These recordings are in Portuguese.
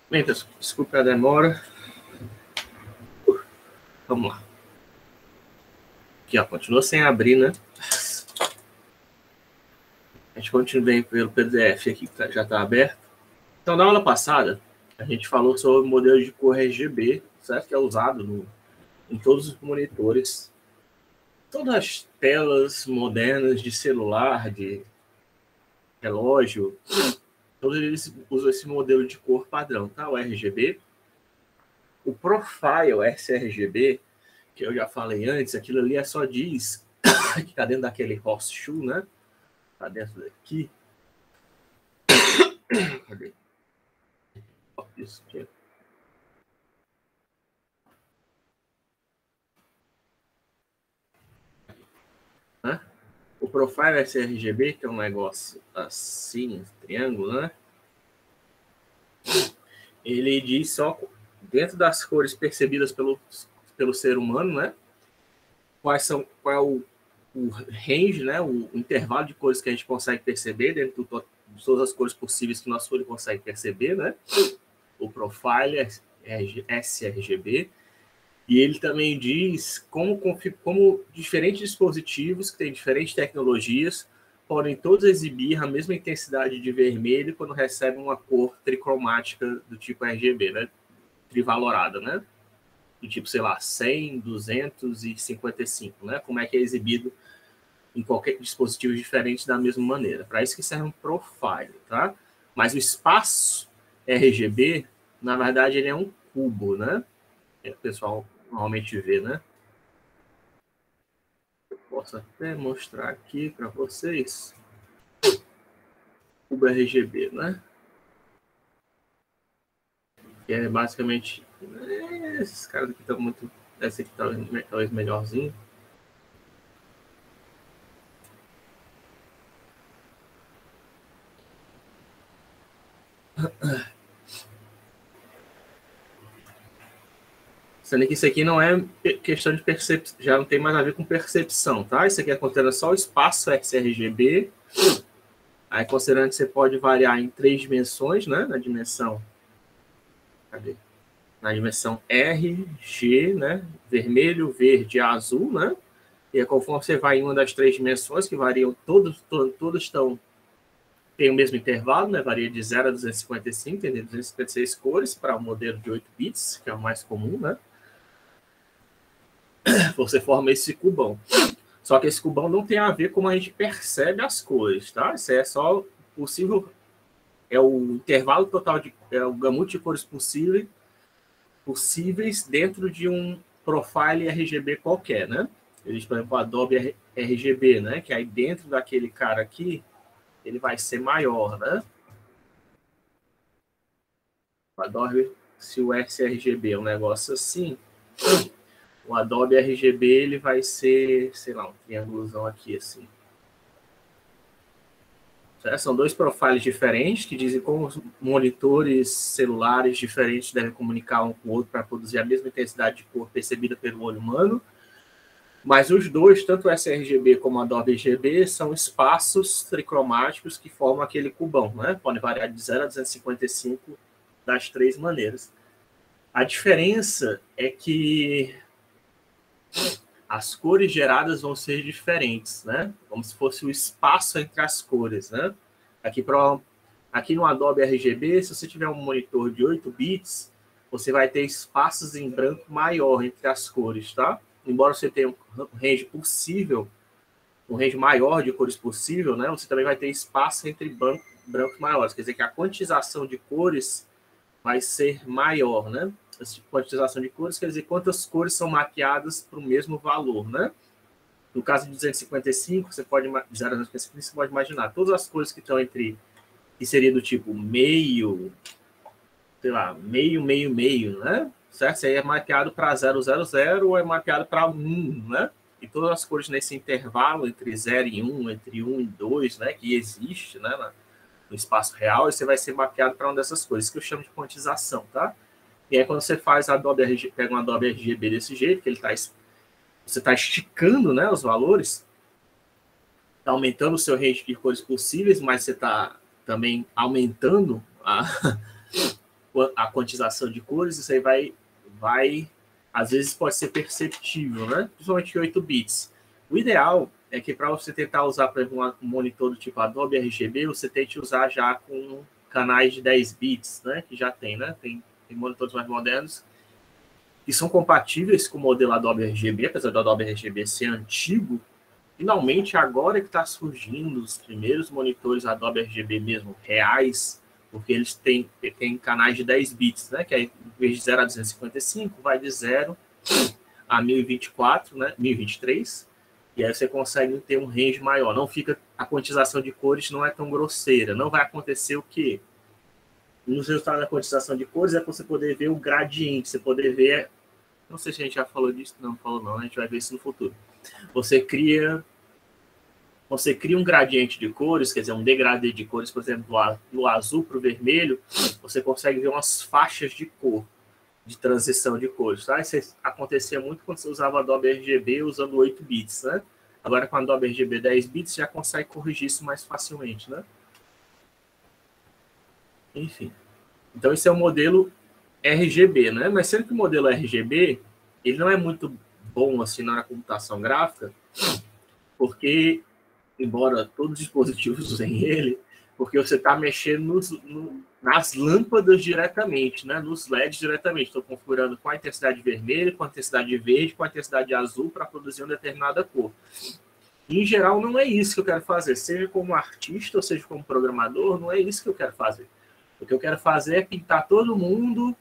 Bem, pessoal, desculpa a demora. Vamos lá. Aqui, ó, continua sem abrir, né? A gente continua bem pelo PDF aqui, que já está aberto. Então, na aula passada, a gente falou sobre o modelo de cor RGB, certo? Que é usado em todos os monitores. Todas as telas modernas de celular, de relógio, todos eles usam esse modelo de cor padrão, tá? O RGB. O Profile sRGB, que eu já falei antes, aquilo ali só diz que está dentro daquele horseshoe, né? Está dentro daqui. Cadê? Isso aqui. Né? O Profile sRGB, que é um negócio assim, triângulo, né? Ele diz só dentro das cores percebidas pelo ser humano, né? Qual é o range, né? O intervalo de cores que a gente consegue perceber dentro de todas as cores possíveis que nosso olho consegue perceber, né? O Profile sRGB. E ele também diz como diferentes dispositivos que têm diferentes tecnologias podem todos exibir a mesma intensidade de vermelho quando recebem uma cor tricromática do tipo RGB, né? Trivalorada, né? Do tipo, sei lá, 100, 255, né? Como é que é exibido em qualquer dispositivo diferente da mesma maneira. Para isso que serve um profile, tá? Mas o espaço RGB, na verdade, ele é um cubo, né? O pessoal normalmente vê, né? Eu posso até mostrar aqui para vocês o RGB, né? Que é basicamente esses caras aqui estão muito, esse aqui talvez melhorzinho. Sendo que isso aqui não é questão de percepção, já não tem mais a ver com percepção, tá? Isso aqui é considerando só o espaço sRGB. Aí considerando que você pode variar em 3 dimensões, né? Na dimensão, cadê? Na dimensão R, G, né? Vermelho, verde, azul, né? E conforme você vai em uma das 3 dimensões, que variam, todos tem o mesmo intervalo, né? Varia de 0 a 255, tem 256 cores para o modelo de 8 bits, que é o mais comum, né? Você forma esse cubão. Só que esse cubão não tem a ver com como a gente percebe as cores, tá? Isso é só possível, é o intervalo total é o gamute de cores possíveis dentro de um profile RGB qualquer, né? Existe, por exemplo, o Adobe RGB, né? Que aí dentro daquele cara aqui, ele vai ser maior, né? O Adobe, se o sRGB é um negócio assim, o Adobe RGB ele vai ser, sei lá, um triângulozão aqui assim. São 2 profiles diferentes que dizem como os monitores celulares diferentes devem comunicar um com o outro para produzir a mesma intensidade de cor percebida pelo olho humano. Mas os dois, tanto o sRGB como o Adobe RGB, são espaços tricromáticos que formam aquele cubão, né? Podem variar de 0 a 255 das 3 maneiras. A diferença é que as cores geradas vão ser diferentes, né? Como se fosse o espaço entre as cores, né? Aqui no Adobe RGB, se você tiver um monitor de 8 bits, você vai ter espaços em branco maior entre as cores, tá? embora você tenha um range possível, um range maior de cores possível, né, você também vai ter espaço entre brancos maiores. Quer dizer que a quantização de cores vai ser maior, né? Essa quantização de cores quer dizer quantas cores são mapeadas para o mesmo valor, né? No caso de 255, você pode imaginar todas as cores que estão entre, que seria do tipo meio, sei lá, meio, né? Certo? Isso aí é mapeado para 000 ou é mapeado para 1, né? E todas as cores nesse intervalo entre 0 e 1, entre 1 e 2, né? Que existe, né? No espaço real, você vai ser mapeado para uma dessas coisas, que eu chamo de quantização, tá? E aí, quando você faz Adobe RGB, pega um Adobe RGB desse jeito, que você está esticando, né, os valores, está aumentando o seu range de cores possíveis, mas você está também aumentando a quantização de cores, isso aí vai, às vezes pode ser perceptível, né? Principalmente em 8 bits. O ideal é que para você tentar usar, por exemplo, um monitor do tipo Adobe RGB, você tente usar já com canais de 10 bits, né? Que já tem, né? Tem monitores mais modernos que são compatíveis com o modelo Adobe RGB, apesar do Adobe RGB ser antigo. Finalmente, agora que está surgindo os primeiros monitores Adobe RGB mesmo, reais, porque eles têm canais de 10 bits, né? Que aí, em vez de 0 a 255, vai de 0 a 1024, né? 1023. E aí você consegue ter um range maior. Não fica, a quantização de cores não é tão grosseira. Não vai acontecer o quê? Nos resultados da quantização de cores é para você poder ver o gradiente, você poder ver... Não sei se a gente já falou disso, não falou não, a gente vai ver isso no futuro. Você cria um gradiente de cores, quer dizer, um degradê de cores, por exemplo, do azul para o vermelho, você consegue ver umas faixas de cor, de transição de cores. Tá? Isso acontecia muito quando você usava Adobe RGB usando 8 bits, né? Agora com Adobe RGB 10 bits, já consegue corrigir isso mais facilmente, né? Enfim. Então, esse é o modelo RGB, né? Mas sendo que o modelo RGB, ele não é muito bom assim na computação gráfica, porque, embora todos os dispositivos usem ele, porque você está mexendo nas lâmpadas diretamente, né? Nos LEDs diretamente. Estou configurando com a intensidade vermelha, com a intensidade verde, com a intensidade azul para produzir uma determinada cor. E, em geral, não é isso que eu quero fazer. Seja como artista ou seja como programador, não é isso que eu quero fazer. O que eu quero fazer é pintar todo mundo,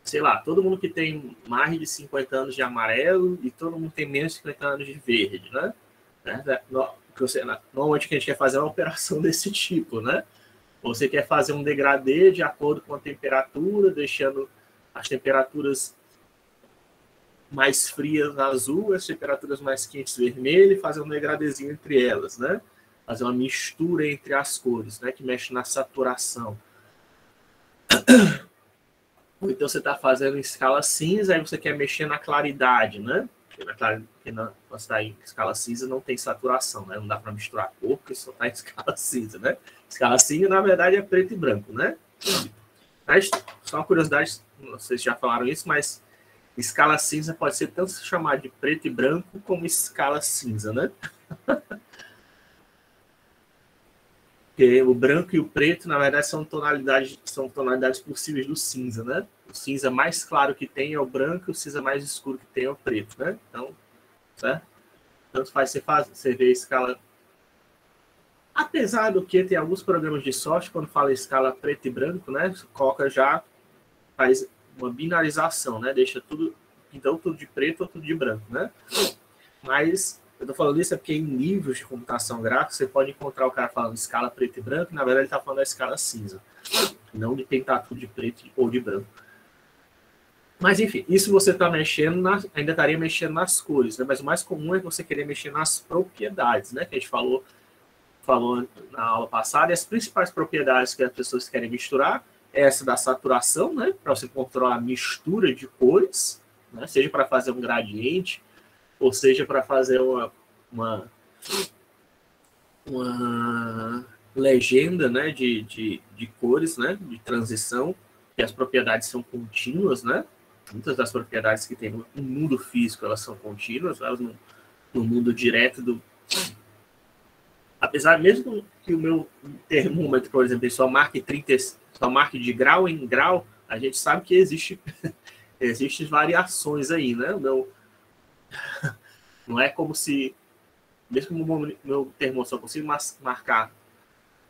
sei lá, todo mundo que tem mais de 50 anos de amarelo e todo mundo que tem menos de 50 anos de verde, né? Normalmente o que a gente quer fazer é uma operação desse tipo, né? Você quer fazer um degradê de acordo com a temperatura, deixando as temperaturas mais frias azul, as temperaturas mais quentes vermelho, e fazer um degradêzinho entre elas, né? Fazer uma mistura entre as cores, né? Que mexe na saturação. Ou então você está fazendo em escala cinza, aí você quer mexer na claridade, né? Porque quando você está em escala cinza não tem saturação, né? Não dá para misturar cor, porque só está em escala cinza, né? Escala cinza, na verdade, é preto e branco, né? Mas, só uma curiosidade, não sei se já falaram isso, mas escala cinza pode ser tanto chamada de preto e branco como escala cinza, né? Porque o branco e o preto, na verdade, são tonalidades possíveis do cinza, né? O cinza mais claro que tem é o branco, e o cinza mais escuro que tem é o preto, né? Então, certo? Tanto faz você ver a escala... Apesar do que tem alguns programas de software, quando fala escala preto e branco, né? Coloca já, faz uma binarização, né? Deixa tudo, então tudo de preto ou tudo de branco, né? Mas... eu estou falando isso porque em livros de computação gráfica você pode encontrar o cara falando escala preto e branco, e na verdade ele está falando da escala cinza, não de pintar tudo de preto ou de branco. Mas enfim, isso você está mexendo, ainda estaria mexendo nas cores, né? Mas o mais comum é você querer mexer nas propriedades, né? Que a gente falou na aula passada, e as principais propriedades que as pessoas querem misturar é essa da saturação, né? Para você controlar a mistura de cores, né? Seja para fazer um gradiente, ou seja, para fazer uma legenda, né, de cores, né, de transição, que as propriedades são contínuas, né? Muitas das propriedades que tem no mundo físico, elas são contínuas, elas no mundo direto apesar mesmo que o meu termômetro, por exemplo, só marque de grau em grau, a gente sabe que existem variações aí, né? Não é como se, mesmo no meu termômetro só consigo marcar,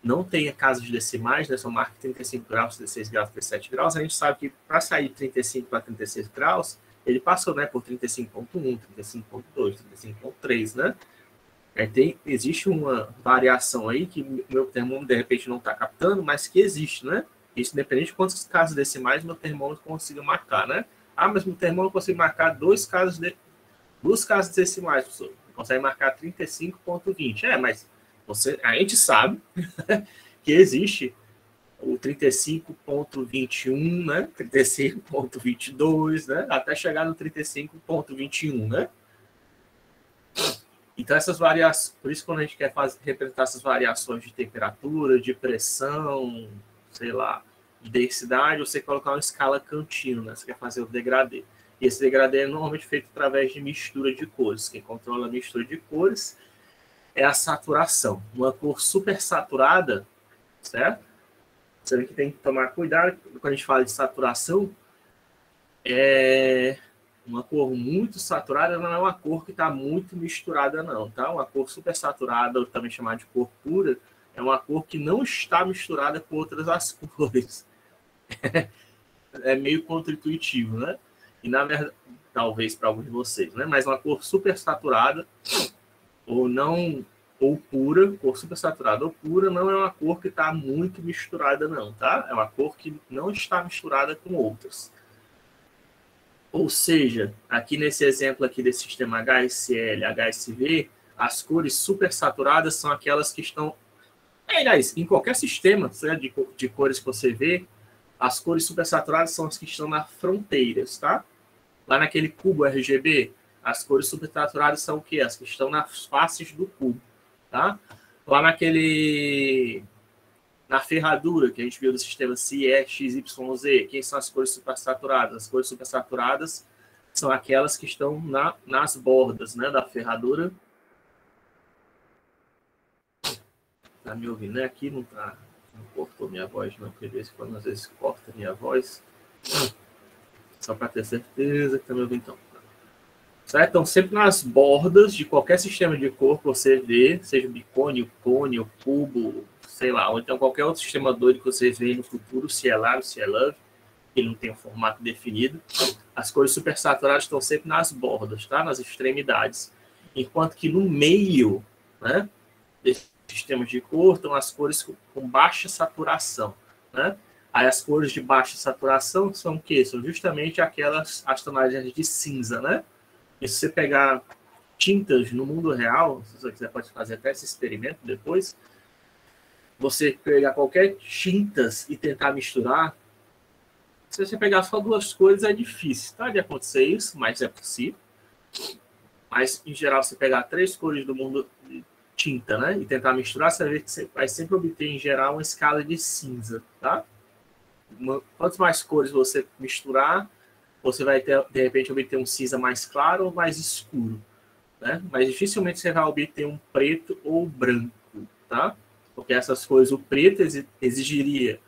não tenha casas decimais, né? Só marca 35 graus, 36 graus, 37 graus. A gente sabe que para sair de 35 para 36 graus, ele passou, né, por 35,1, 35,2, 35,3, né? Existe uma variação aí que o meu termômetro, de repente, não está captando, mas que existe, né? Isso independente de quantas casas decimais meu termômetro consiga marcar, né? Ah, mas meu termômetro consigo marcar duas casas decimais, professor. Consegue marcar 35,20. Mas a gente sabe que existe o 35,21, né? 35,22, né? Até chegar no 35,21, né? Então, essas variações, por isso, quando a gente quer representar essas variações de temperatura, de pressão, sei lá, de densidade, você colocar uma escala contínua, né? Você quer fazer o degradê. E esse degradê é normalmente feito através de mistura de cores. Quem controla a mistura de cores é a saturação. Uma cor super saturada, certo? Você vê que tem que tomar cuidado quando a gente fala de saturação. Uma cor muito saturada não é uma cor que está muito misturada, não, tá? Uma cor super saturada, ou também chamada de cor pura, é uma cor que não está misturada com outras as cores. É meio contra-intuitivo, né? E na verdade, talvez para alguns de vocês, né? Mas uma cor super saturada ou pura, cor super saturada ou pura, não é uma cor que está muito misturada, não, tá? É uma cor que não está misturada com outras. Ou seja, aqui nesse exemplo aqui desse sistema HSL, HSV, as cores supersaturadas são aquelas que estão... Aliás, em qualquer sistema, né, de cores que você vê, as cores supersaturadas são as que estão nas fronteiras, tá? Lá naquele cubo RGB, as cores supersaturadas são o quê? As que estão nas faces do cubo, tá? Lá na ferradura que a gente viu do sistema CE, XYZ, quem são as cores supersaturadas? As cores supersaturadas são aquelas que estão nas bordas, né, da ferradura. Tá me ouvindo, né? Aqui não tá, não cortou minha voz, não, porque de vez em quando às vezes corta minha voz. Só para ter certeza que tá me ouvindo, então. Certo? Então, sempre nas bordas de qualquer sistema de cor que você vê, seja bicônio, cônio, cubo, sei lá, ou então qualquer outro sistema doido que você vê no futuro, se é Love, se é Love, ele não tem um formato definido, as cores supersaturadas estão sempre nas bordas, tá? Nas extremidades. Enquanto que no meio, né, desses sistemas de cor estão as cores com baixa saturação, né? Aí as cores de baixa saturação são o quê? São justamente as tonalidades de cinza, né? E se você pegar tintas no mundo real, se você quiser pode fazer até esse experimento depois, você pegar qualquer tintas e tentar misturar, se você pegar só duas cores é difícil, tá? De acontecer isso, mas é possível. Mas, em geral, você pegar 3 cores do mundo de tinta, né? E tentar misturar, você vai ver que você vai sempre obter, em geral, uma escala de cinza, tá? Quanto mais cores você misturar, você vai ter, de repente, obter um cinza mais claro ou mais escuro, né? Mas dificilmente você vai obter um preto ou branco, tá? Porque essas cores, o preto exigiria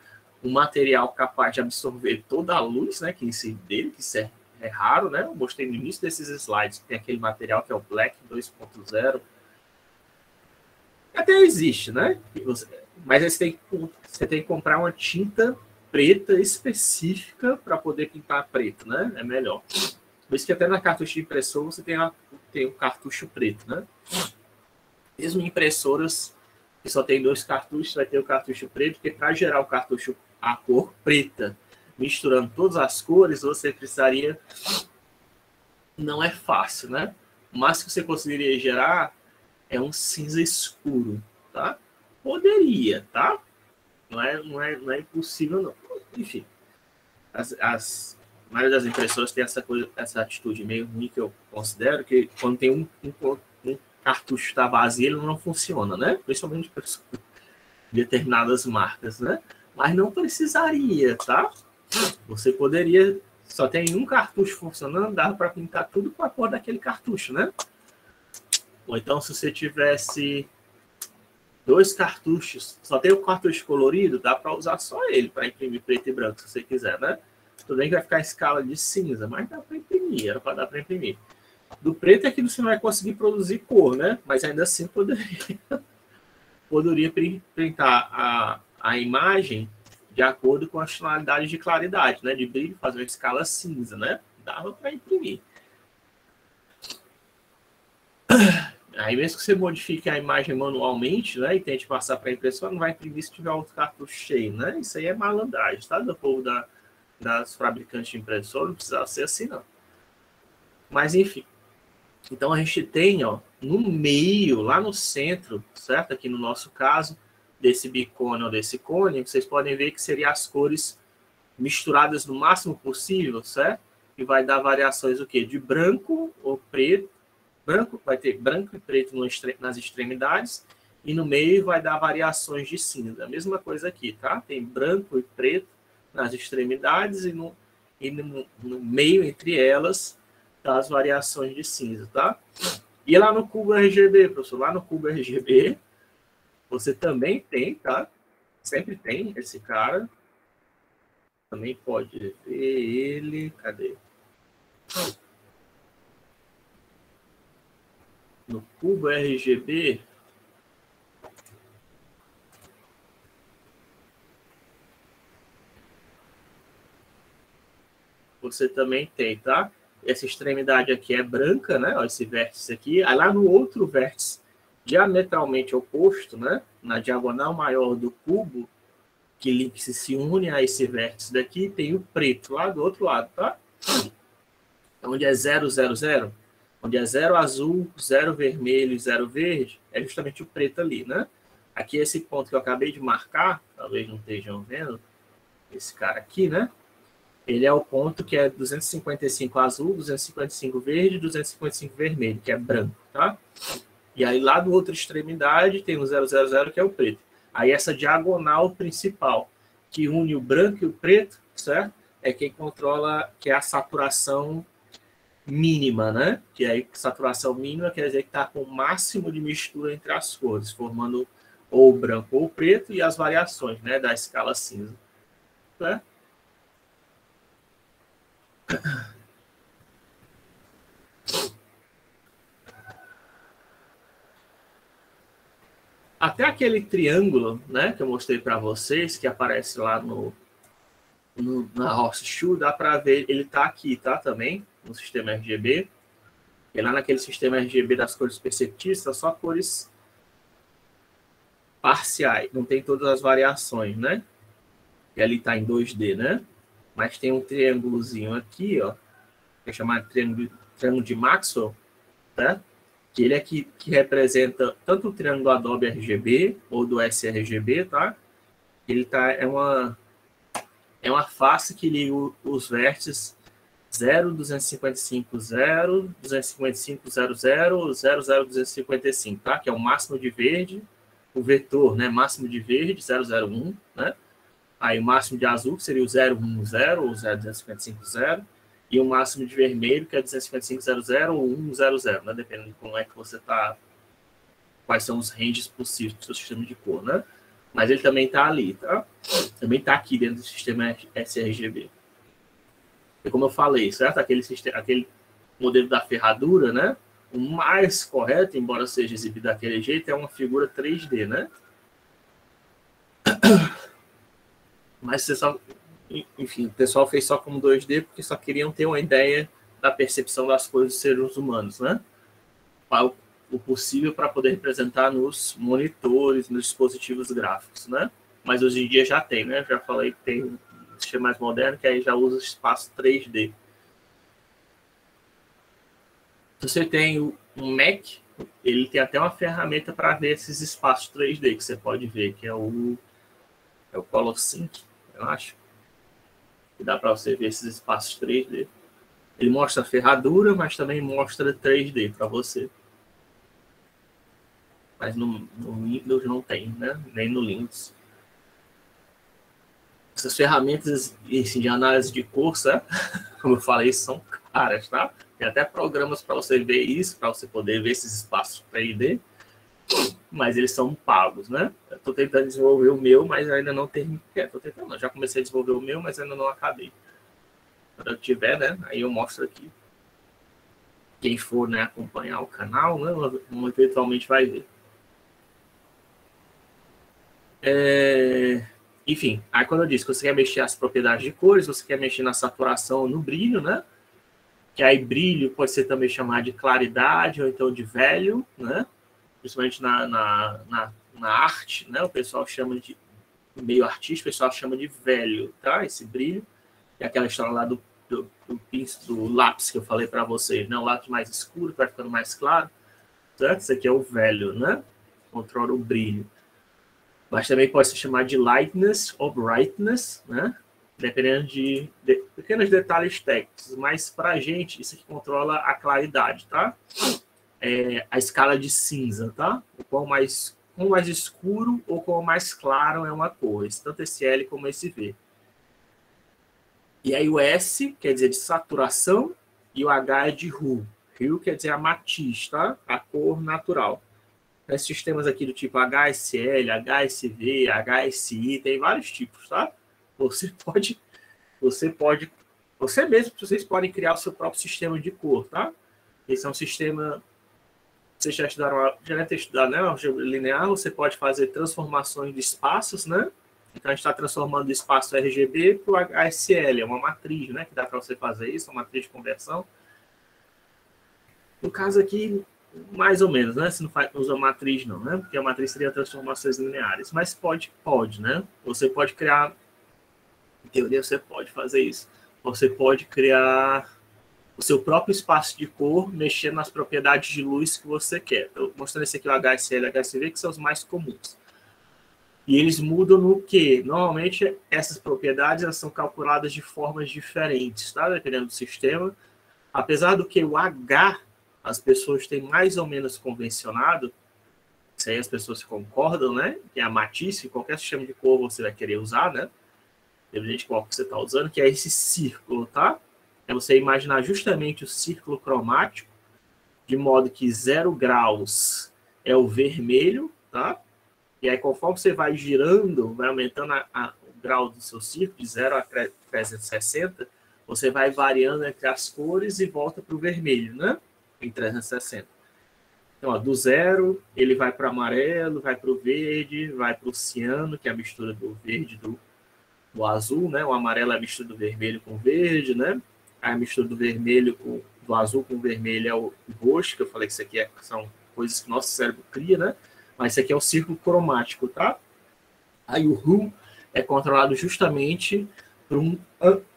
um material capaz de absorver toda a luz, né? Que incide dele, que isso é raro, né? Eu mostrei no início desses slides, tem aquele material que é o Black 2.0. Até existe, né? Mas você tem que comprar uma tinta preta específica para poder pintar preto, né? É melhor. Por isso que até na cartucho de impressora você tem um cartucho preto, né? Mesmo em impressoras que só tem 2 cartuchos, vai ter o cartucho preto, porque para gerar o cartucho a cor preta, misturando todas as cores, você precisaria... Não é fácil, né? O máximo que você conseguiria gerar é um cinza escuro, tá? Poderia, tá? Não é impossível, não. Enfim, a maioria das impressoras tem essa atitude meio ruim que eu considero, que quando tem um cartucho que está vazio, ele não funciona, né? Principalmente para determinadas marcas, né? Mas não precisaria, tá? Você poderia... Só tem um cartucho funcionando, dá para pintar tudo com a cor daquele cartucho, né? Ou então, se você tivesse 2 cartuchos, só tem o cartucho colorido, dá para usar só ele para imprimir preto e branco, se você quiser, né? Tudo bem que vai ficar em escala de cinza, mas dá para imprimir, era para dar para imprimir. Do preto é que você não vai conseguir produzir cor, né? Mas ainda assim poderia printar a imagem de acordo com as tonalidades de claridade, né? De brilho, fazer uma escala cinza, né? Dava para imprimir. Aí mesmo que você modifique a imagem manualmente, né? E tente passar para a impressora, não vai imprimir se tiver outro cartucho cheio, né? Isso aí é malandragem, tá? Do povo das fabricantes de impressora, não precisava ser assim, não. Mas, enfim. Então, a gente tem, ó, no meio, lá no centro, certo? Aqui no nosso caso, desse bicone ou desse cone, vocês podem ver que seriam as cores misturadas no máximo possível, certo? E vai dar variações o quê? De branco ou preto. Branco, vai ter branco e preto nas extremidades, e no meio vai dar variações de cinza. A mesma coisa aqui, tá? Tem branco e preto nas extremidades e no meio, entre elas, tá as variações de cinza, tá? E lá no cubo RGB, professor, lá no cubo RGB, você também tem, tá? Sempre tem esse cara. Também pode ver ele. Cadê? No cubo RGB, você também tem, tá? Essa extremidade aqui é branca, né? Ó, esse vértice aqui. Aí lá no outro vértice, diametralmente oposto, né? Na diagonal maior do cubo, que se une a esse vértice daqui, tem o preto lá do outro lado, tá? Onde é 0, 0, 0, onde é 0 azul, 0 vermelho e 0 verde, é justamente o preto ali, né? Aqui esse ponto que eu acabei de marcar, talvez não estejam vendo, esse cara aqui, né? Ele é o ponto que é 255 azul, 255 verde, 255 vermelho, que é branco, tá? E aí lá do outra extremidade tem o 000, que é o preto. Aí essa diagonal principal, que une o branco e o preto, certo? É quem controla, que é a saturação mínima, né? Que aí saturação mínima quer dizer que está com o máximo de mistura entre as cores, formando ou branco ou preto e as variações, né, da escala cinza. Né? Até aquele triângulo, né, que eu mostrei para vocês, que aparece lá na Horseshoe, dá para ver, ele está aqui, tá, também, no sistema RGB. E lá naquele sistema RGB das cores perceptíveis, tá só cores parciais, não tem todas as variações, né? E ali está em 2D, né? Mas tem um triângulozinho aqui, ó, que é chamado triângulo de Maxwell, tá? Que ele é que representa tanto o triângulo Adobe RGB ou do sRGB, tá? Ele é uma face que liga os vértices 0, 255, 0, 255, 00, 00, 255, tá? Que é o máximo de verde, o vetor, né? Máximo de verde, 001, né? Aí o máximo de azul, que seria o 010 ou 255, 0, e o máximo de vermelho, que é 255, 00 ou 100, né? Dependendo de como é que você está, quais são os ranges possíveis do seu sistema de cor, né? Mas ele também está ali, tá? Também está aqui dentro do sistema sRGB. E como eu falei, certo? Aquele modelo da ferradura, né? O mais correto, embora seja exibido daquele jeito, é uma figura 3D, né? Mas você só, enfim, o pessoal fez só como 2D porque só queriam ter uma ideia da percepção das coisas dos seres humanos, né? O possível para poder representar nos monitores, nos dispositivos gráficos, né? Mas hoje em dia já tem, né? Já falei que tem um sistema mais moderno que aí já usa espaço 3D. Se você tem um Mac, ele tem até uma ferramenta para ver esses espaços 3D que você pode ver, que é o ColorSync, eu acho. Que dá para você ver esses espaços 3D. Ele mostra a ferradura, mas também mostra 3D para você. Mas no Windows não tem, né? Nem no Linux. Essas ferramentas de análise de cor, sabe? Como eu falei, são caras, tá? Tem até programas para você ver isso, para você poder ver esses espaços 3D, mas eles são pagos, né? Eu estou tentando desenvolver o meu, mas ainda não terminei. Já comecei a desenvolver o meu, mas ainda não acabei. Quando eu tiver, né? Aí eu mostro aqui. Quem for, né, acompanhar o canal, né, eventualmente vai ver. Enfim, aí quando eu disse que você quer mexer as propriedades de cores, você quer mexer na saturação, no brilho, né? Que aí brilho pode ser também chamado de claridade ou então de velho, né? Principalmente na arte, né? O pessoal chama de, meio artístico, o pessoal chama de velho, tá? Esse brilho. É aquela história lá do lápis que eu falei para vocês, né? O lápis mais escuro vai ficando mais claro, certo? Isso aqui é o velho, né? Controla o brilho. Mas também pode se chamar de lightness ou brightness, né? Dependendo de pequenos detalhes técnicos. Mas para a gente, isso aqui controla a claridade, tá? A escala de cinza, tá? O quão mais escuro ou quão mais claro é uma cor. Tanto esse L como esse V. E aí o S quer dizer de saturação e o H é de hue. Hue quer dizer a matiz, tá? A cor natural. Esses sistemas aqui do tipo HSL, HSV, HSI, tem vários tipos, tá? Você mesmo, vocês podem criar o seu próprio sistema de cor, tá? Esse é um sistema, vocês já devem ter estudado, né? Álgebra linear, você pode fazer transformações de espaços, né? Então, a gente está transformando o espaço RGB para o HSL, é uma matriz, né? Que dá para você fazer isso, uma matriz de conversão. No caso aqui, mais ou menos, né? Você não usa matriz, não, né? Porque a matriz seria transformações lineares. Mas pode, né? Você pode criar... Em teoria, você pode fazer isso. Você pode criar o seu próprio espaço de cor, mexendo nas propriedades de luz que você quer. Estou mostrando esse aqui, o HSL e o HSV, que são os mais comuns. E eles mudam no quê? Normalmente, essas propriedades elas são calculadas de formas diferentes, tá? Dependendo do sistema. Apesar do que o H, as pessoas têm mais ou menos convencionado, isso aí as pessoas concordam, né? Que é a matiz, qualquer sistema de cor você vai querer usar, né? Dependente de qual que você está usando, que é esse círculo, tá? É você imaginar justamente o círculo cromático, de modo que 0 graus é o vermelho, tá? E aí, conforme você vai girando, vai aumentando o grau do seu círculo, de 0 a 360, você vai variando entre as cores e volta para o vermelho, né? Em 360. Então, ó, do 0, ele vai para o amarelo, vai para o verde, vai para o ciano, que é a mistura do verde do azul, né? O amarelo é a mistura do vermelho com o verde, né? Aí a mistura do vermelho do azul com o vermelho é o roxo, que eu falei que isso aqui são coisas que nosso cérebro cria, né? Mas isso aqui é o círculo cromático, tá? Aí o hue é controlado justamente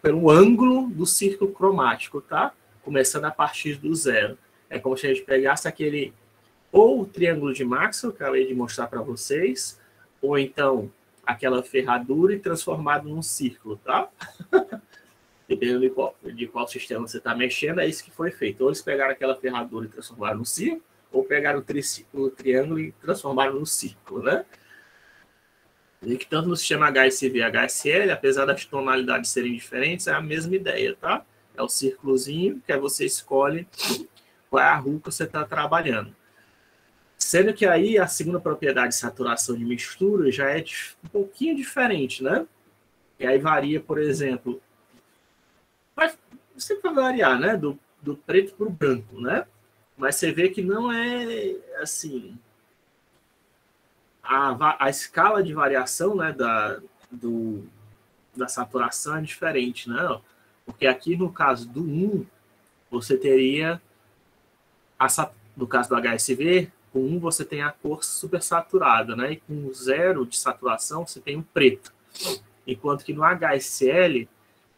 pelo ângulo do círculo cromático, tá? Começando a partir do 0. É como se a gente pegasse aquele, ou o triângulo de Maxwell, que eu acabei de mostrar para vocês, ou então aquela ferradura e transformado num círculo, tá? Dependendo de qual sistema você está mexendo, é isso que foi feito. Ou eles pegaram aquela ferradura e transformaram num círculo, ou pegaram o triângulo e transformaram no círculo, né? E que tanto no sistema HSV e HSL, apesar das tonalidades serem diferentes, é a mesma ideia, tá? É o círculozinho, que aí você escolhe qual é a rua que você está trabalhando. Sendo que aí a segunda propriedade de saturação de mistura já é um pouquinho diferente, né? E aí varia, por exemplo, sempre vai variar, né? Do preto para o branco, né? Mas você vê que não é assim. A escala de variação, né, da saturação é diferente, né? Porque aqui no caso do 1, você teria, no caso do HSV, com 1 você tem a cor supersaturada, né? E com 0 de saturação você tem o preto. Enquanto que no HSL,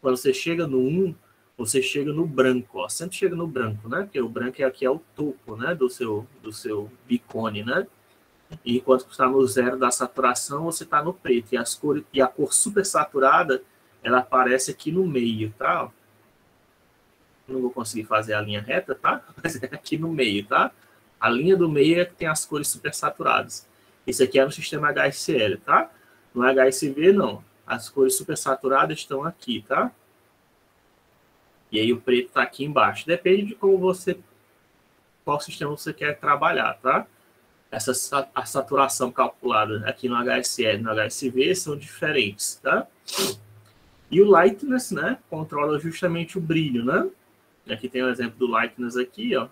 quando você chega no 1, você chega no branco, ó. Sempre chega no branco, né? Porque o branco aqui é o topo, né? Do seu bicone, né? E enquanto que está no 0 da saturação, você está no preto. E a cor supersaturada, ela aparece aqui no meio, tá? Não vou conseguir fazer a linha reta, tá? Mas é aqui no meio, tá? A linha do meio é que tem as cores supersaturadas. Esse aqui é no sistema HSL, tá? No HSV, não. As cores supersaturadas estão aqui, tá? E aí o preto está aqui embaixo. Depende de qual sistema você quer trabalhar, tá? A saturação calculada aqui no HSL e no HSV são diferentes, tá? E o lightness, né, controla justamente o brilho, né? Aqui tem o exemplo do lightness aqui, ó.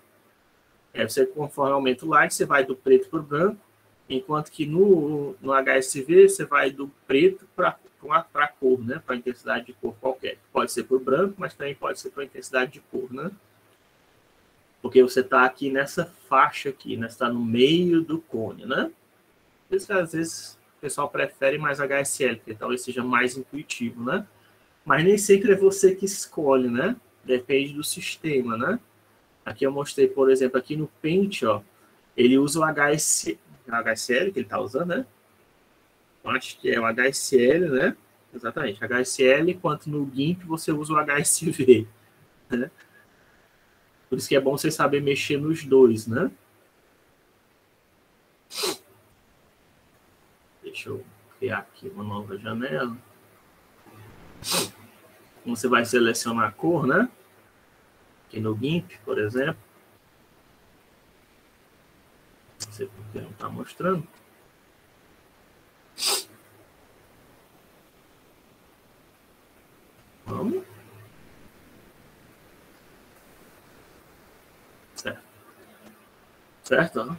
Você, conforme aumenta o light, você vai do preto para o branco, enquanto que no HSV você vai do preto para a cor, né? Para a intensidade de cor qualquer. Pode ser por branco, mas também pode ser para a intensidade de cor, né? Porque você está aqui nessa faixa aqui, né? Você está no meio do cone, né? Por isso que às vezes o pessoal prefere mais HSL, porque talvez seja mais intuitivo, né? Mas nem sempre é você que escolhe, né? Depende do sistema, né? Aqui eu mostrei, por exemplo, aqui no Paint, ó, ele usa o HSL que ele está usando, né? Eu acho que é o HSL, né? Exatamente, HSL, enquanto no GIMP você usa o HSV, né? Por isso que é bom você saber mexer nos dois, né? Deixa eu criar aqui uma nova janela. Você vai selecionar a cor, né? Aqui no GIMP, por exemplo. Não sei por que não está mostrando. Vamos. Certo. Certo, ó.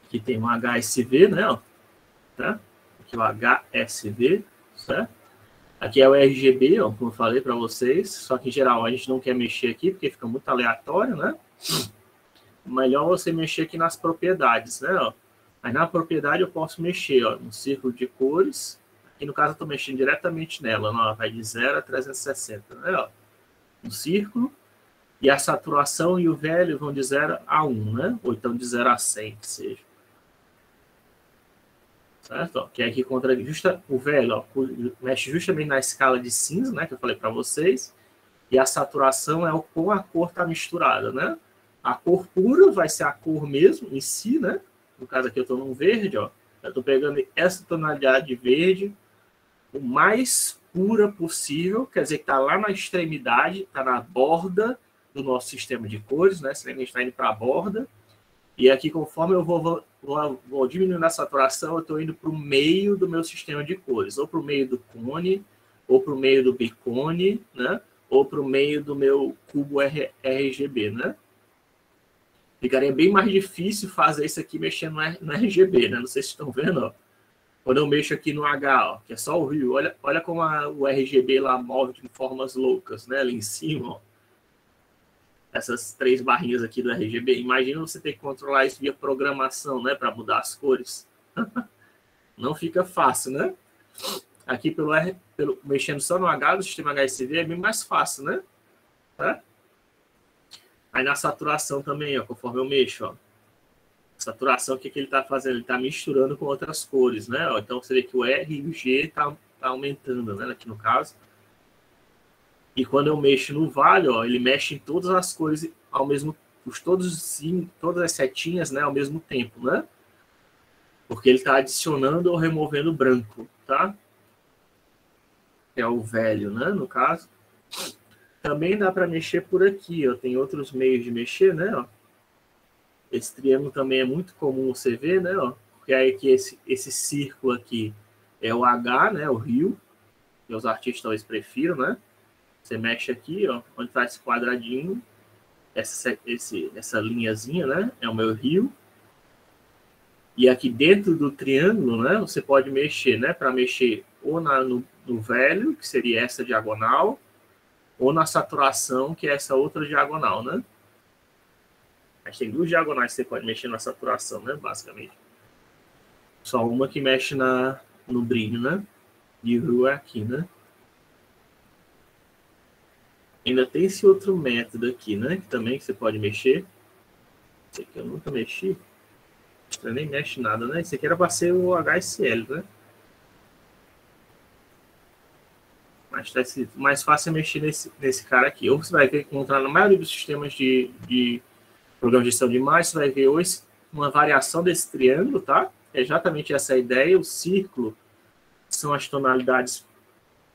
Aqui tem um HSV, né? Ó. Tá? Aqui o HSV, certo? Aqui é o RGB, ó, como eu falei para vocês. Só que, em geral, a gente não quer mexer aqui, porque fica muito aleatório, né? Melhor você mexer aqui nas propriedades, né? Ó. Aí na propriedade eu posso mexer, ó, no círculo de cores. Aqui no caso eu estou mexendo diretamente nela, ó, vai de 0 a 360, né? Ó. No círculo. E a saturação e o velho vão de 0 a 1, né? Ou então de 0 a 100, que seja. Certo? Ó, que é aqui contra o velho, ó, mexe justamente na escala de cinza, né? Que eu falei para vocês. E a saturação é como a cor está misturada, né? A cor pura vai ser a cor mesmo em si, né? No caso aqui eu estou num verde, ó. Eu estou pegando essa tonalidade de verde o mais pura possível, quer dizer que está lá na extremidade, está na borda do nosso sistema de cores, né? Se a gente está indo para a borda. E aqui, conforme eu vou diminuindo a saturação, eu estou indo para o meio do meu sistema de cores, ou para o meio do cone, ou para o meio do bicone, né? Ou para o meio do meu cubo RGB, né? Ficaria bem mais difícil fazer isso aqui mexendo no RGB, né? Não sei se estão vendo, ó. Quando eu mexo aqui no H, ó, que é só o Rio, olha como o RGB lá move de formas loucas, né? Ali em cima, ó. Essas 3 barrinhas aqui do RGB. Imagina você ter que controlar isso via programação, né? Para mudar as cores. Não fica fácil, né? Aqui mexendo só no H do sistema HSV é bem mais fácil, né? Tá? Aí na saturação também, ó, conforme eu mexo, ó. Saturação, o que ele está fazendo? Ele está misturando com outras cores, né? Ó, então você vê que o R e o G tá aumentando, né? Aqui no caso. E quando eu mexo no vale, ó, ele mexe em todas as cores ao mesmo todas as setinhas, né, ao mesmo tempo, né? Porque ele está adicionando ou removendo branco, tá? É o velho, né, no caso. Também dá para mexer por aqui, ó. Tem outros meios de mexer, né, ó. Esse triângulo também é muito comum você ver, né, ó. Porque aí que esse círculo aqui é o H, né, o rio, que os artistas talvez prefiram, né? Você mexe aqui, ó, onde está esse quadradinho, essa linhazinha, né? É o meu rio. E aqui dentro do triângulo, né? Você pode mexer, né? Para mexer ou no velho, que seria essa diagonal, ou na saturação, que é essa outra diagonal, né? Mas tem 2 diagonais que você pode mexer na saturação, né? Basicamente. Só uma que mexe no brilho, né? E o rio é aqui, né? Ainda tem esse outro método aqui, né? Que também você pode mexer. Esse aqui eu nunca mexi. Você nem mexe nada, né? Esse aqui era para ser o HSL, né? Mas tá mais fácil é mexer nesse cara aqui. Ou você vai encontrar na maioria dos sistemas de programa de gestão de imagens, você vai ver hoje uma variação desse triângulo, tá? É exatamente essa a ideia. O círculo são as tonalidades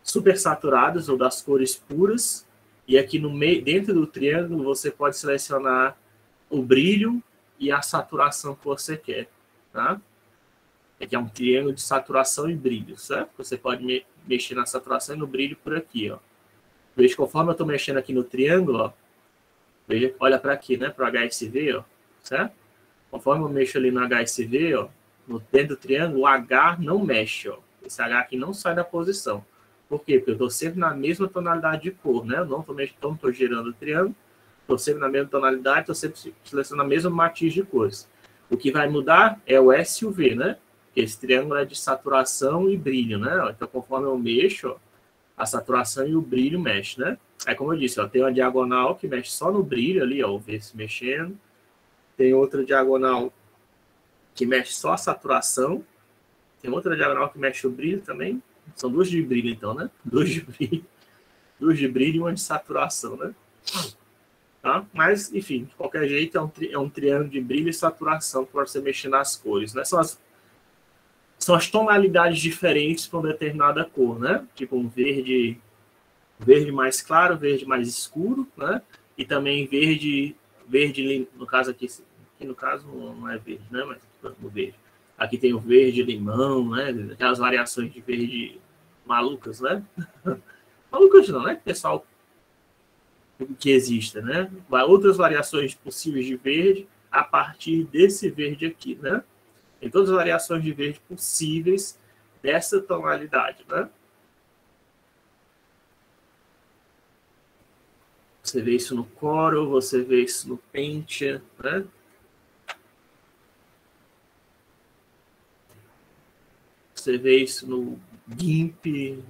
supersaturadas ou das cores puras. E aqui no meio, dentro do triângulo, você pode selecionar o brilho e a saturação que você quer, tá? Aqui é um triângulo de saturação e brilho, certo? Você pode mexer na saturação e no brilho por aqui, ó. Veja, conforme eu estou mexendo aqui no triângulo, ó, veja, olha para aqui, né? Para o HSV, ó. certo? Conforme eu mexo ali no HSV, ó, no dentro do triângulo, o H não mexe, ó. Esse H aqui não sai da posição. Por quê? Porque eu estou sempre na mesma tonalidade de cor, né? Eu não estou girando o triângulo, estou sempre na mesma tonalidade, estou sempre selecionando a mesma matiz de cores. O que vai mudar é o S e o V, né? Porque esse triângulo é de saturação e brilho, né? Então, conforme eu mexo, ó, a saturação e o brilho mexem, né? Aí, como eu disse, ó, tem uma diagonal que mexe só no brilho ali, ó, o V se mexendo. Tem outra diagonal que mexe só a saturação. Tem outra diagonal que mexe o brilho também. São duas de brilho, então, né? Duas de brilho e uma de saturação, né? Tá? Mas, enfim, de qualquer jeito, é um triângulo de brilho e saturação para você mexer nas cores, né? São as tonalidades diferentes para uma determinada cor, né? Tipo um verde mais claro, verde mais escuro, né? E também verde no caso aqui no caso não é verde, né? Mas no verde. Aqui tem o verde limão, né? Aquelas variações de verde malucas, né? Malucas não, né? Pessoal que exista, né? Outras variações possíveis de verde a partir desse verde aqui, né? Tem todas as variações de verde possíveis dessa tonalidade, né? Você vê isso no Corel, você vê isso no Paint, né? Você vê isso no GIMP.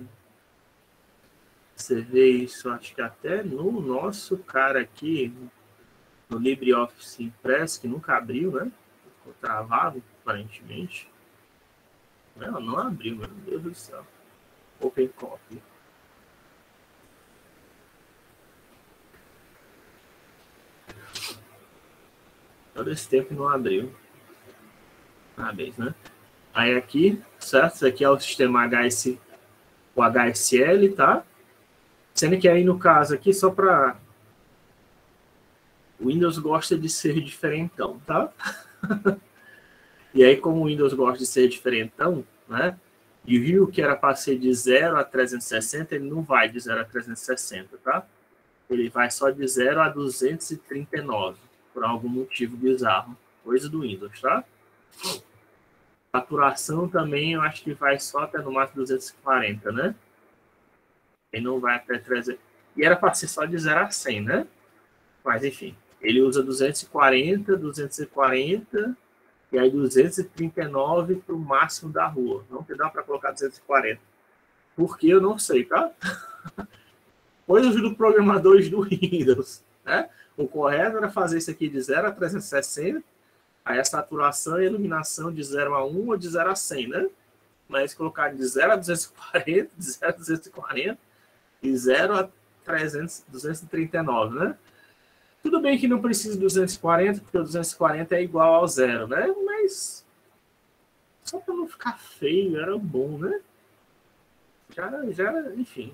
Você vê isso, acho que até no nosso cara aqui, no LibreOffice Impress, que nunca abriu, né? Ficou travado, aparentemente. Não abriu, meu Deus do céu. Open Copy. Todo esse tempo não abriu. Parabéns, né? Aí aqui, certo? Isso aqui é o sistema o HSL, tá? Sendo que aí no caso aqui, só para... O Windows gosta de ser diferentão, tá? E aí, como o Windows gosta de ser diferentão, né? E viu que era para ser de 0 a 360, ele não vai de 0 a 360, tá? Ele vai só de 0 a 239, por algum motivo bizarro. Coisa do Windows, tá? Saturação também, eu acho que vai só até no máximo 240, né? Ele não vai até 300. E era para ser só de 0 a 100, né? Mas, enfim, ele usa 240, 240, e aí 239 para o máximo da rua. Não te dá para colocar 240. Por que eu não sei, tá? Coisas do programadores do Windows, né? O correto era fazer isso aqui de 0 a 360, aí a saturação e a iluminação de 0 a 1 ou de 0 a 100, né? Mas colocar de 0 a 240, de 0 a 240 e 0 a 239, né? Tudo bem que não precisa de 240, porque o 240 é igual ao zero, né? Mas só para não ficar feio, era bom, né? Já enfim,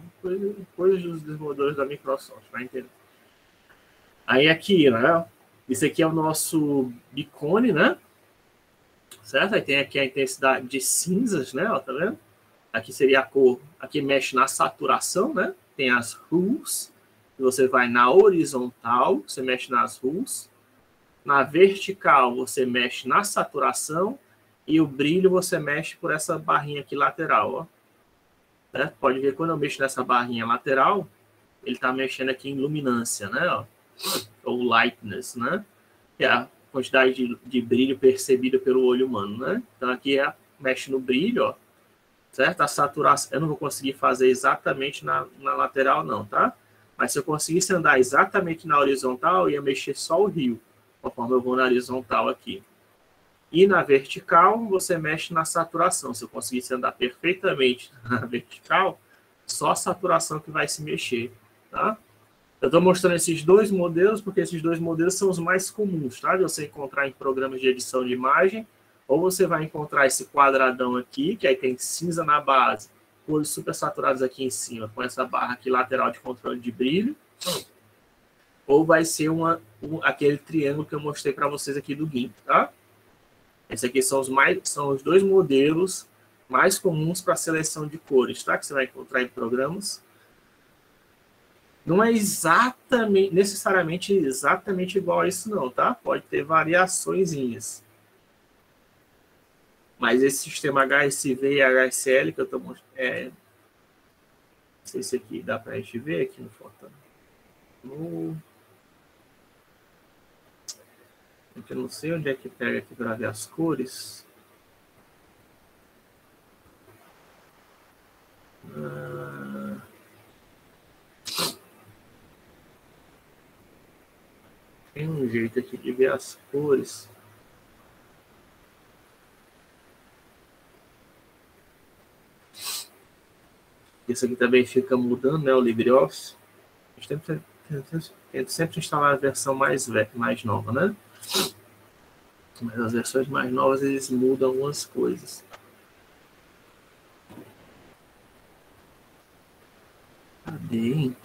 coisas dos desenvolvedores da Microsoft, vai entender. Aí aqui, né? Isso aqui é o nosso Bicone, né? Certo? Aí tem aqui a intensidade de cinzas, né? Ó, tá vendo? Aqui seria a cor, aqui mexe na saturação, né? Tem as hues, você vai na horizontal, você mexe nas hues. Na vertical, você mexe na saturação. E o brilho, você mexe por essa barrinha aqui lateral, ó. Né? Pode ver, quando eu mexo nessa barrinha lateral, ele está mexendo aqui em luminância, né? Ó. Ou lightness, né? Que é a quantidade de brilho percebida pelo olho humano, né? Então, aqui mexe no brilho, ó. Certo? A saturação, eu não vou conseguir fazer exatamente na lateral, não, tá? Mas se eu conseguisse andar exatamente na horizontal, eu ia mexer só o rio, conforme eu vou na horizontal aqui. E na vertical, você mexe na saturação. Se eu conseguisse andar perfeitamente na vertical, só a saturação que vai se mexer, tá? Eu estou mostrando esses dois modelos, porque esses dois modelos são os mais comuns, tá? De você encontrar em programas de edição de imagem, ou você vai encontrar esse quadradão aqui, que aí tem cinza na base, cores super saturadas aqui em cima, com essa barra aqui lateral de controle de brilho, ou vai ser aquele triângulo que eu mostrei para vocês aqui do GIMP, tá? Esses aqui são os dois modelos mais comuns para seleção de cores, tá? Que você vai encontrar em programas Não é exatamente, necessariamente exatamente igual a isso não, tá? Pode ter variaçõezinhas. Mas esse sistema HSV e HSL que eu estou mostrando, não sei se aqui dá para a gente ver aqui no foto. Eu não sei onde é que pega aqui para ver as cores. Tem um jeito aqui de ver as cores. Isso aqui também fica mudando, né? O LibreOffice. A gente tenta sempre instalar a versão mais nova, né? Mas as versões mais novas, eles mudam algumas coisas. Cadê, hein?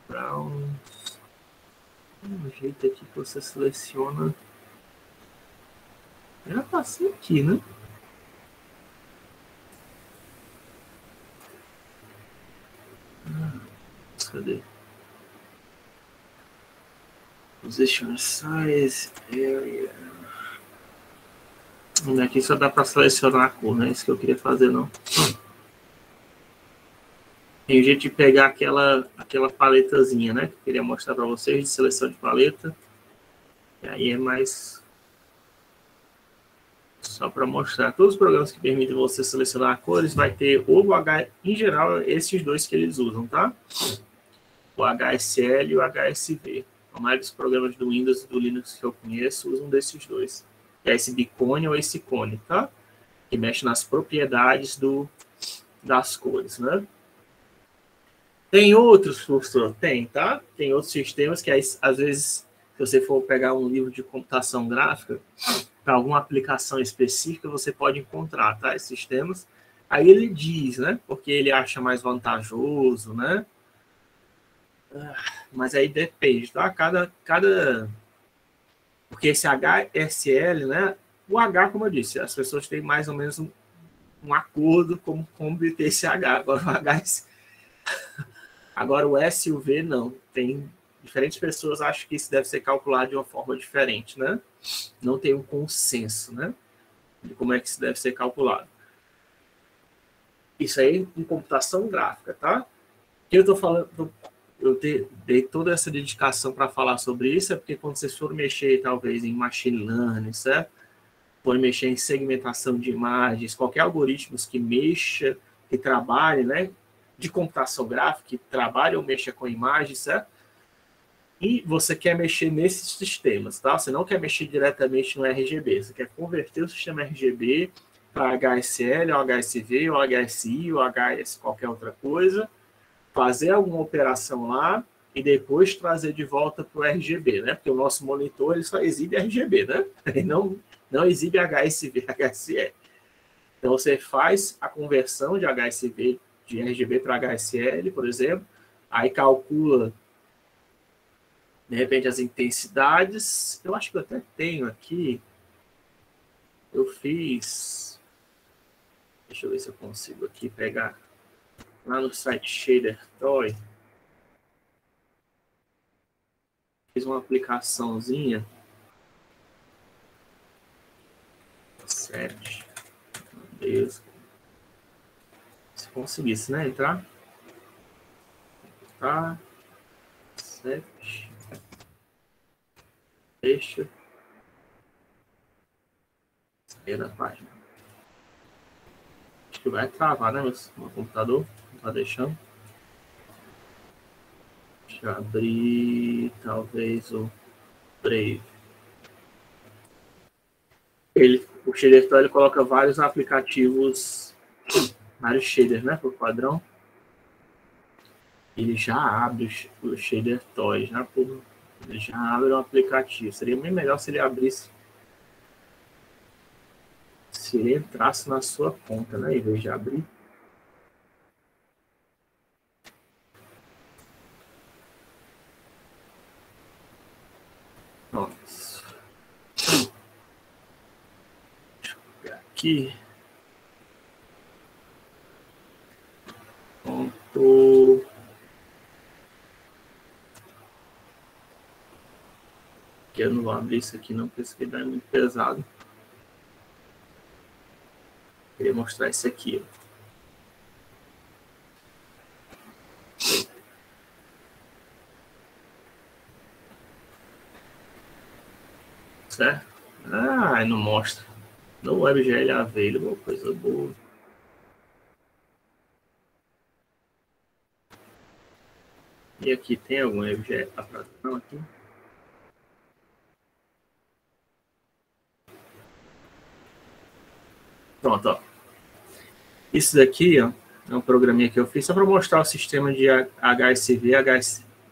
Brown. Tem um jeito aqui que você seleciona. Já passei aqui, né? Cadê? Position size, area. Aqui só dá para selecionar a cor, né? Isso que eu queria fazer, não. Tem jeito de pegar aquela paletazinha, né? Que eu queria mostrar para vocês, de seleção de paleta. E aí é mais só para mostrar. Todos os programas que permitem você selecionar cores vai ter ou o H, em geral, esses dois que eles usam, tá? O HSL e o HSV. A maioria dos programas do Windows e do Linux que eu conheço usam desses dois. É esse bicone ou esse cone, tá? Que mexe nas propriedades das cores, né? Tem outros, professor? Tem, tá? Tem outros sistemas que, às vezes, se você for pegar um livro de computação gráfica, para alguma aplicação específica, você pode encontrar, tá? Esses sistemas. Aí ele diz, né? Porque ele acha mais vantajoso, né? Mas aí depende, tá? Porque esse HSL, né? O H, como eu disse, as pessoas têm mais ou menos um acordo como ter esse H. Agora o S e o V não. Tem diferentes pessoas acham que isso deve ser calculado de uma forma diferente, né? Não tem um consenso, né? De como é que isso deve ser calculado. Isso aí em computação gráfica, tá? Que eu tô falando, eu dei toda essa dedicação para falar sobre isso, é porque quando vocês forem mexer, talvez, em machine learning, certo? Forem mexer em segmentação de imagens, qualquer algoritmo que mexa, que trabalhe, né? De computação gráfica, que trabalhe ou mexa com imagens, certo? E você quer mexer nesses sistemas, tá? Você não quer mexer diretamente no RGB, você quer converter o sistema RGB para HSL, ou HSV, ou HSI, ou HS qualquer outra coisa, fazer alguma operação lá e depois trazer de volta para o RGB, né? Porque o nosso monitor ele só exibe RGB, né? Ele não exibe HSV, HSL. Então você faz a conversão de HSV, de RGB para HSL, por exemplo, aí calcula de repente as intensidades. Eu acho que eu até tenho aqui. Eu fiz. Deixa eu ver se eu consigo aqui pegar lá no site Shader Toy. Fiz uma aplicaçãozinha. 7. Meu Deus. Se conseguisse, né? Entrar. Tá. 7. Deixa. Sair da página. Acho que vai travar, né? Meu computador. Não tá deixando. Deixa eu abrir. Talvez o Brave. O Shader Toy ele coloca vários aplicativos, vários shaders, né? Por padrão. Ele já abre o Shader Toy, ele já abre o aplicativo. Seria bem melhor se ele abrisse, se ele entrasse na sua conta, né? Em vez de abrir. Nossa. Deixa eu pegar aqui. Ponto. Eu não vou abrir isso aqui não, porque isso aqui é muito pesado. Queria mostrar isso aqui. Certo? Ah, não mostra. No WebGL Available, coisa boa. E aqui tem algum WebGL atração aqui? Pronto, ó. Isso daqui, ó, é um programinha que eu fiz só para mostrar o sistema de HSV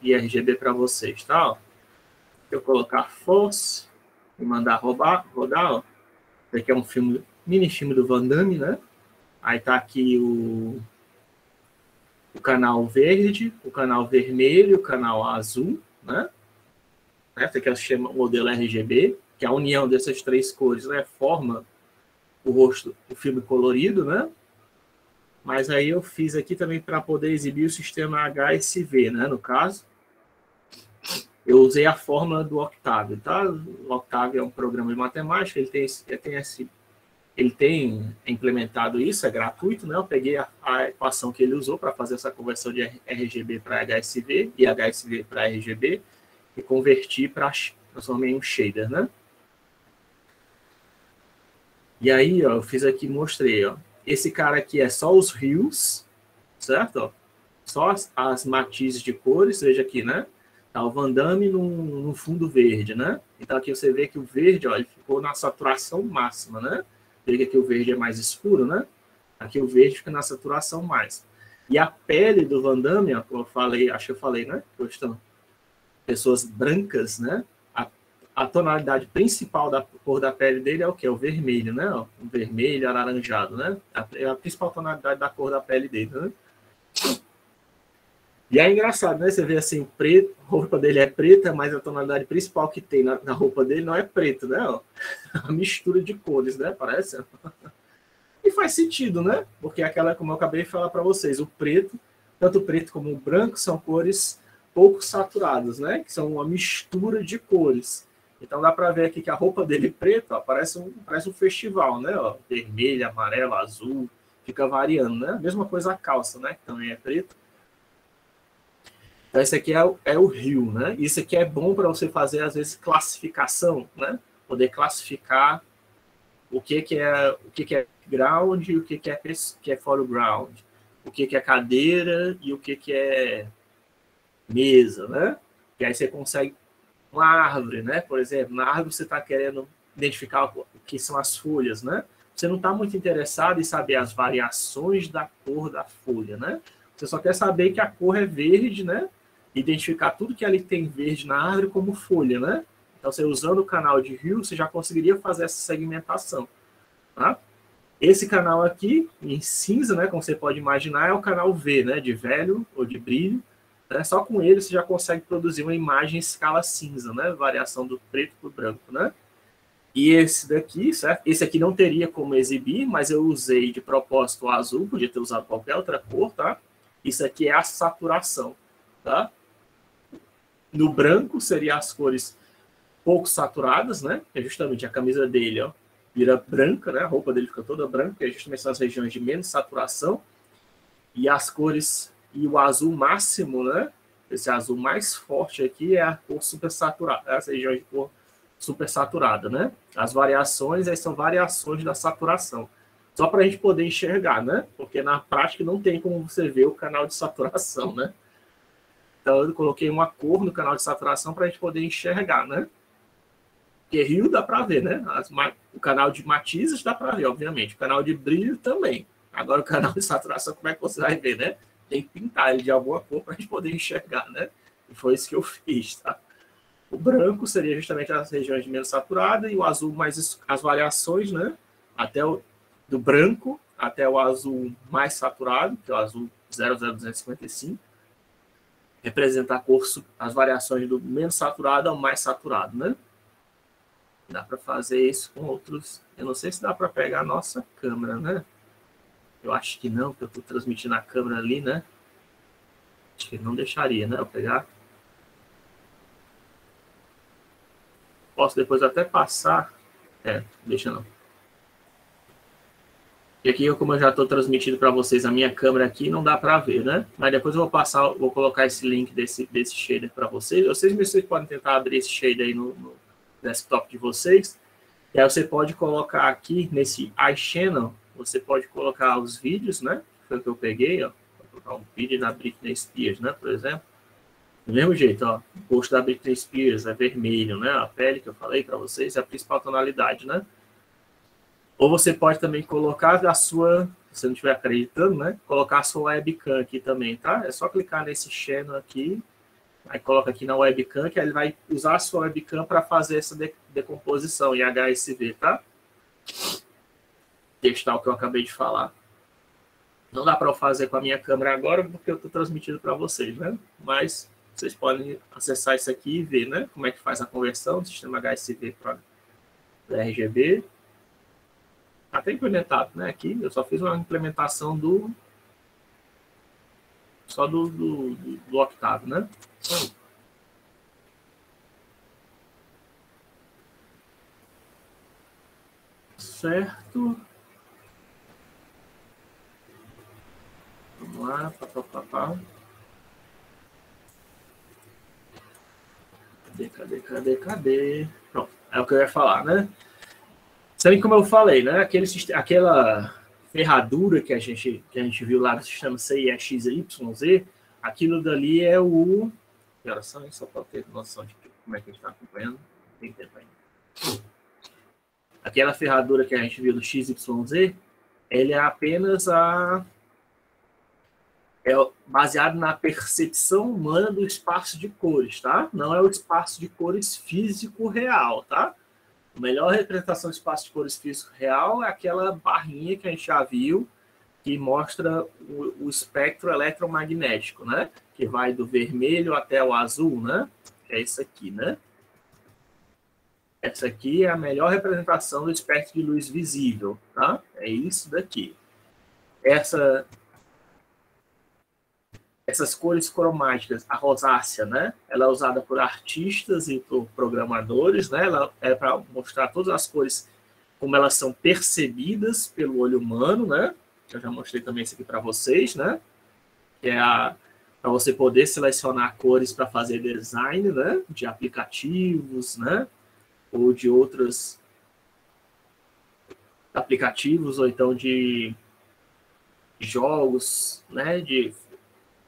e RGB para vocês, tá? Ó. Eu colocar force e mandar rodar, ó. Esse aqui é um filme, mini filme do Van Damme, né? Aí tá aqui o canal verde, o canal vermelho, o canal azul, né? Esse aqui é o sistema modelo RGB, que é a união dessas três cores, né? Forma o rosto, o filme colorido, né? Mas aí eu fiz aqui também para poder exibir o sistema HSV, né? No caso, eu usei a fórmula do Octave, tá? O Octave é um programa de matemática, ele tem implementado isso, é gratuito, né? Eu peguei a equação que ele usou para fazer essa conversão de RGB para HSV e HSV para RGB e converti para transformei em um shader, né? E aí, ó, eu fiz aqui, mostrei, ó. Esse cara aqui é só os rios, certo? Ó, só as matizes de cores, veja aqui, né? Tá o Van Damme no fundo verde, né? Então aqui você vê que o verde, ó, ele ficou na saturação máxima, né? Veja que aqui o verde é mais escuro, né? Aqui o verde fica na saturação mais. E a pele do Van Damme, ó, como eu falei, acho que eu falei, né? Estão pessoas brancas, né? A tonalidade principal da cor da pele dele é o que? O vermelho, né? O vermelho, alaranjado, né? É a principal tonalidade da cor da pele dele, né? E é engraçado, né? Você vê assim, preto, a roupa dele é preta, mas a tonalidade principal que tem na roupa dele não é preto, né? Ó, a mistura de cores, né? Parece. E faz sentido, né? Porque aquela, como eu acabei de falar para vocês, o preto, tanto o preto como o branco, são cores pouco saturadas, né? Que são uma mistura de cores. Então dá para ver aqui que a roupa dele preta, ó, parece um festival, né? Ó, vermelho, amarelo, azul, fica variando, né? Mesma coisa a calça, né? Que também é preta. Então, esse aqui é o rio, né? Isso aqui é bom para você fazer, às vezes, classificação, né? Poder classificar o que é ground e o que é foreground, o que é cadeira e o que é mesa, né? E aí você consegue uma árvore, né? Por exemplo, na árvore você está querendo identificar o que são as folhas, né? Você não está muito interessado em saber as variações da cor da folha, né? Você só quer saber que a cor é verde, né? Identificar tudo que ali tem verde na árvore como folha, né? Então, você usando o canal de rio, você já conseguiria fazer essa segmentação, tá? Esse canal aqui, em cinza, né, como você pode imaginar, é o canal V, né, de velho ou de brilho. Né? Só com ele você já consegue produzir uma imagem em escala cinza, né, variação do preto para o branco, né? E esse daqui, certo? Esse aqui não teria como exibir, mas eu usei de propósito o azul, podia ter usado qualquer outra cor, tá? Isso aqui é a saturação, tá? No branco seria as cores pouco saturadas, né? Que é justamente a camisa dele, ó, vira branca, né? A roupa dele fica toda branca, que é justamente essas regiões de menos saturação. E as cores e o azul máximo, né? Esse azul mais forte aqui é a cor super saturada, essa região de cor super saturada, né? As variações aí são variações da saturação. Só para a gente poder enxergar, né? Porque na prática não tem como você ver o canal de saturação, né? Então eu coloquei uma cor no canal de saturação para a gente poder enxergar, né? Porque rio dá para ver, né? O canal de matizes dá para ver, obviamente. O canal de brilho também. Agora, o canal de saturação, como é que você vai ver, né? Tem que pintar ele de alguma cor para a gente poder enxergar, né? E foi isso que eu fiz, tá? O branco seria justamente as regiões de menos saturada e o azul mais as variações, né? Do branco até o azul mais saturado, que é o azul 00255, representa as variações do menos saturado ao mais saturado, né? Dá para fazer isso com outros. Eu não sei se dá para pegar a nossa câmera, né? Eu acho que não, porque eu estou transmitindo a câmera ali, né? Acho que não deixaria, né? Eu pegar. posso depois até passar. Deixa não. E aqui, como eu já estou transmitindo para vocês a minha câmera aqui, não dá para ver, né? Mas depois eu vou passar, vou colocar esse link desse shader para vocês. Vocês podem tentar abrir esse shader aí no desktop de vocês. E aí você pode colocar aqui nesse iChannel, você pode colocar os vídeos, né? Foi o que eu peguei, ó. Vou colocar um vídeo da Britney Spears, né? Por exemplo. Do mesmo jeito, ó. O rosto da Britney Spears é vermelho, né? A pele que eu falei para vocês é a principal tonalidade, né? Ou você pode também colocar a sua, se você não estiver acreditando, né? Colocar a sua webcam aqui também, tá? É só clicar nesse channel aqui, aí coloca aqui na webcam, que aí ele vai usar a sua webcam para fazer essa decomposição em HSV, tá? Testar o que eu acabei de falar. Não dá para eu fazer com a minha câmera agora, porque eu estou transmitindo para vocês, né? Mas vocês podem acessar isso aqui e ver, né? Como é que faz a conversão do sistema HSV para RGB. Até implementado, né? Aqui eu só fiz uma implementação do octavo, né? Certo. Vamos lá. Cadê? Pronto. É o que eu ia falar, né? Sabe como eu falei, né? Aquela ferradura que a gente viu lá no sistema CIEXYZ, aquilo dali é o... Que horas são? Só para ter noção de como é que a gente está acompanhando. Tem tempo ainda. Aquela ferradura que a gente viu no XYZ, ele é apenas baseado na percepção humana do espaço de cores, tá? Não é o espaço de cores físico real, tá? A melhor representação do espaço de cores físico real é aquela barrinha que a gente já viu, que mostra o espectro eletromagnético, né? Que vai do vermelho até o azul, né? É isso aqui, né? Essa aqui é a melhor representação do espectro de luz visível, tá? É isso daqui. Essas cores cromáticas, a rosácea, né? Ela é usada por artistas e por programadores, né? Ela é para mostrar todas as cores como elas são percebidas pelo olho humano, né? Eu já mostrei também isso aqui para vocês, né? Que é para você poder selecionar cores para fazer design, né? De aplicativos, né? Ou de outros aplicativos, ou então de jogos, né? De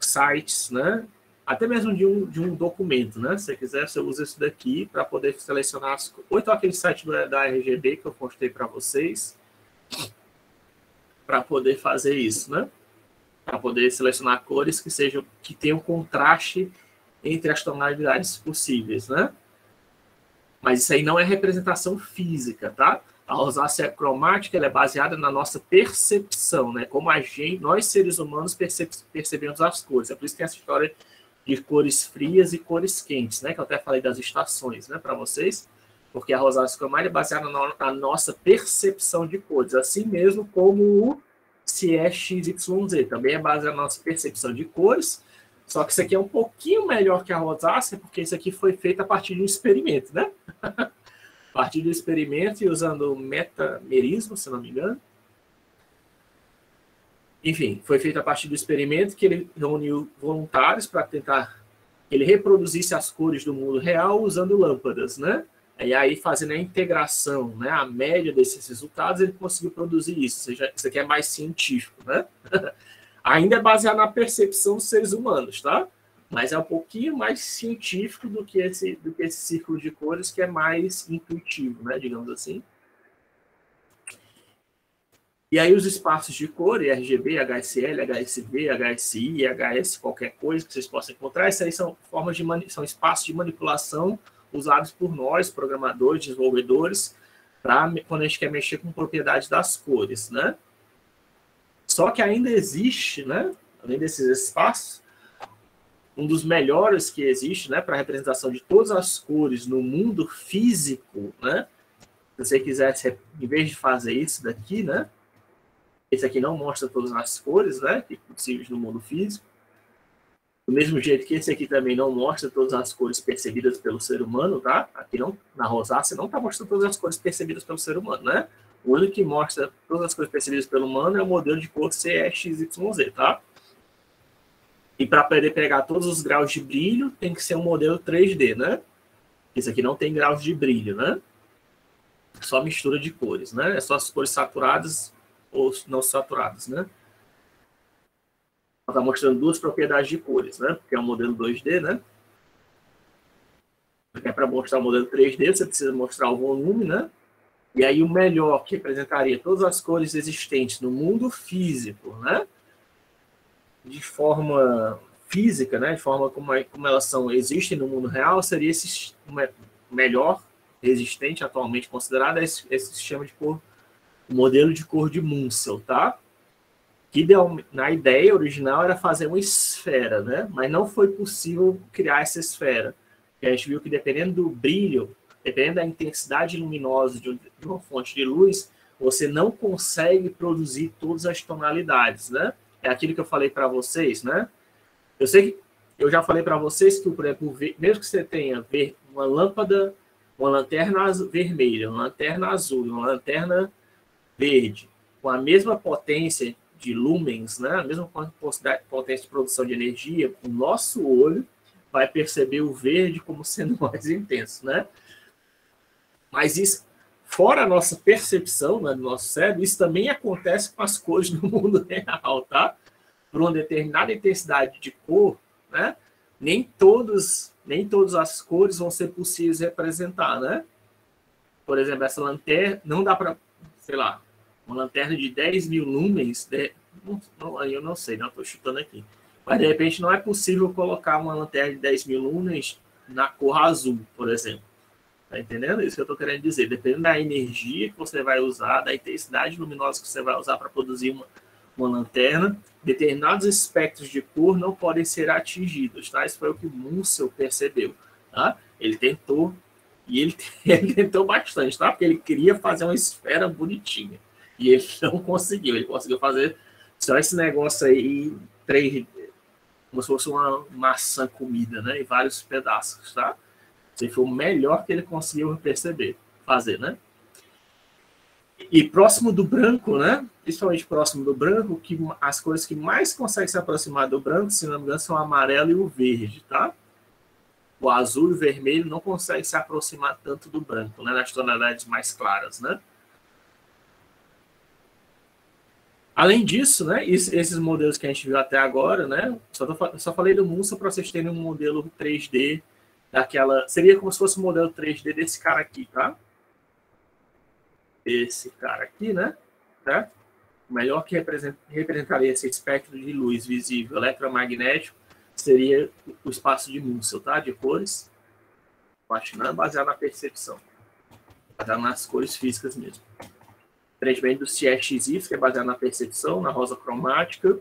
sites, né? Até mesmo de um documento, né? Se você quiser, você usa isso daqui para poder selecionar as cores. Ou então aquele site da RGB que eu mostrei para vocês, para poder fazer isso, né? Para poder selecionar cores que tenham contraste entre as tonalidades possíveis, né? Mas isso aí não é representação física, tá? A rosácea cromática ela é baseada na nossa percepção, né? Como nós seres humanos percebemos as cores. É por isso que tem essa história de cores frias e cores quentes, né? Que eu até falei das estações, né? Para vocês, porque a rosácea cromática é baseada na nossa percepção de cores, assim mesmo como o CIEXYZ também é baseado na nossa percepção de cores. Só que isso aqui é um pouquinho melhor que a rosácea, porque isso aqui foi feito a partir de um experimento, né? A partir do experimento e usando metamerismo, se não me engano. Enfim, foi feito a partir do experimento que ele reuniu voluntários para tentar que ele reproduzisse as cores do mundo real usando lâmpadas, né? E aí, fazendo a integração, né, a média desses resultados, ele conseguiu produzir isso. Ou seja, isso aqui é mais científico, né? Ainda é baseado na percepção dos seres humanos, tá? Mas é um pouquinho mais científico do que esse círculo de cores, que é mais intuitivo, né? Digamos assim. E aí os espaços de cor, RGB, HSL, HSV, HSI, HS, qualquer coisa que vocês possam encontrar, isso aí são são espaços de manipulação usados por nós, programadores, desenvolvedores, para quando a gente quer mexer com propriedades das cores, né? Só que ainda existe, né? Além desses espaços, um dos melhores que existe, né, para a representação de todas as cores no mundo físico, né? Se você quisesse, em vez de fazer isso daqui, né? Esse aqui não mostra todas as cores, né? Possíveis no mundo físico. Do mesmo jeito que esse aqui também não mostra todas as cores percebidas pelo ser humano, tá? Aqui não, na rosácea não está mostrando todas as cores percebidas pelo ser humano, né? O único que mostra todas as cores percebidas pelo humano é o modelo de cor CEXYZ, tá? E para poder pegar todos os graus de brilho, tem que ser um modelo 3D, né? Esse aqui não tem graus de brilho, né? Só mistura de cores, né? É só as cores saturadas ou não saturadas, né? Ela está mostrando duas propriedades de cores, né? Porque é um modelo 2D, né? Porque para mostrar o modelo 3D, você precisa mostrar o volume, né? E aí o melhor, que representaria todas as cores existentes no mundo físico, né? De forma física, né? De forma como elas existem no mundo real, seria esse melhor existente atualmente considerado esse sistema de cor, o modelo de cor de Munsell, tá? Que na ideia original era fazer uma esfera, né? Mas não foi possível criar essa esfera. E a gente viu que dependendo do brilho, dependendo da intensidade luminosa de uma fonte de luz, você não consegue produzir todas as tonalidades, né? É aquilo que eu falei para vocês, né? Eu sei que eu já falei para vocês que, por exemplo, mesmo que você tenha uma lâmpada, uma lanterna vermelha, uma lanterna azul, uma lanterna verde, com a mesma potência de lumens, né? A mesma potência de produção de energia, o nosso olho vai perceber o verde como sendo mais intenso, né? Mas isso, fora a nossa percepção, né, do nosso cérebro, isso também acontece com as cores no mundo real, tá? Por uma determinada intensidade de cor, né? Nem todas as cores vão ser possíveis de representar, né? Por exemplo, essa lanterna, não dá para, sei lá, uma lanterna de 10.000 lumens, eu não sei, não estou chutando aqui. Mas, de repente, não é possível colocar uma lanterna de 10.000 lumens na cor azul, por exemplo. Tá entendendo? Isso que eu estou querendo dizer. Dependendo da energia que você vai usar, da intensidade luminosa que você vai usar para produzir uma lanterna, determinados espectros de cor não podem ser atingidos, tá? Isso foi o que Munsell percebeu, tá? Ele tentou, e ele tentou bastante, tá? Porque ele queria fazer uma esfera bonitinha. E ele não conseguiu. Ele conseguiu fazer só esse negócio aí, como se fosse uma maçã comida, né? Em vários pedaços, tá? Isso foi o melhor que ele conseguiu fazer, né? E próximo do branco, né? Principalmente próximo do branco, que as cores que mais conseguem se aproximar do branco, se não me engano, são o amarelo e o verde, tá? O azul e o vermelho não conseguem se aproximar tanto do branco, né? Nas tonalidades mais claras, né? Além disso, né? Esses modelos que a gente viu até agora, né? Só falei do Munsell para vocês terem um modelo 3D daquela. Seria como se fosse um modelo 3D desse cara aqui, tá? Esse cara aqui, né? Certo? O melhor que representaria esse espectro de luz visível eletromagnético seria o espaço de Munsell, tá? De cores. Acho que não é baseado na percepção. Baseado nas cores físicas mesmo. Diferentemente do CXY, que é baseado na percepção, na rosa cromática.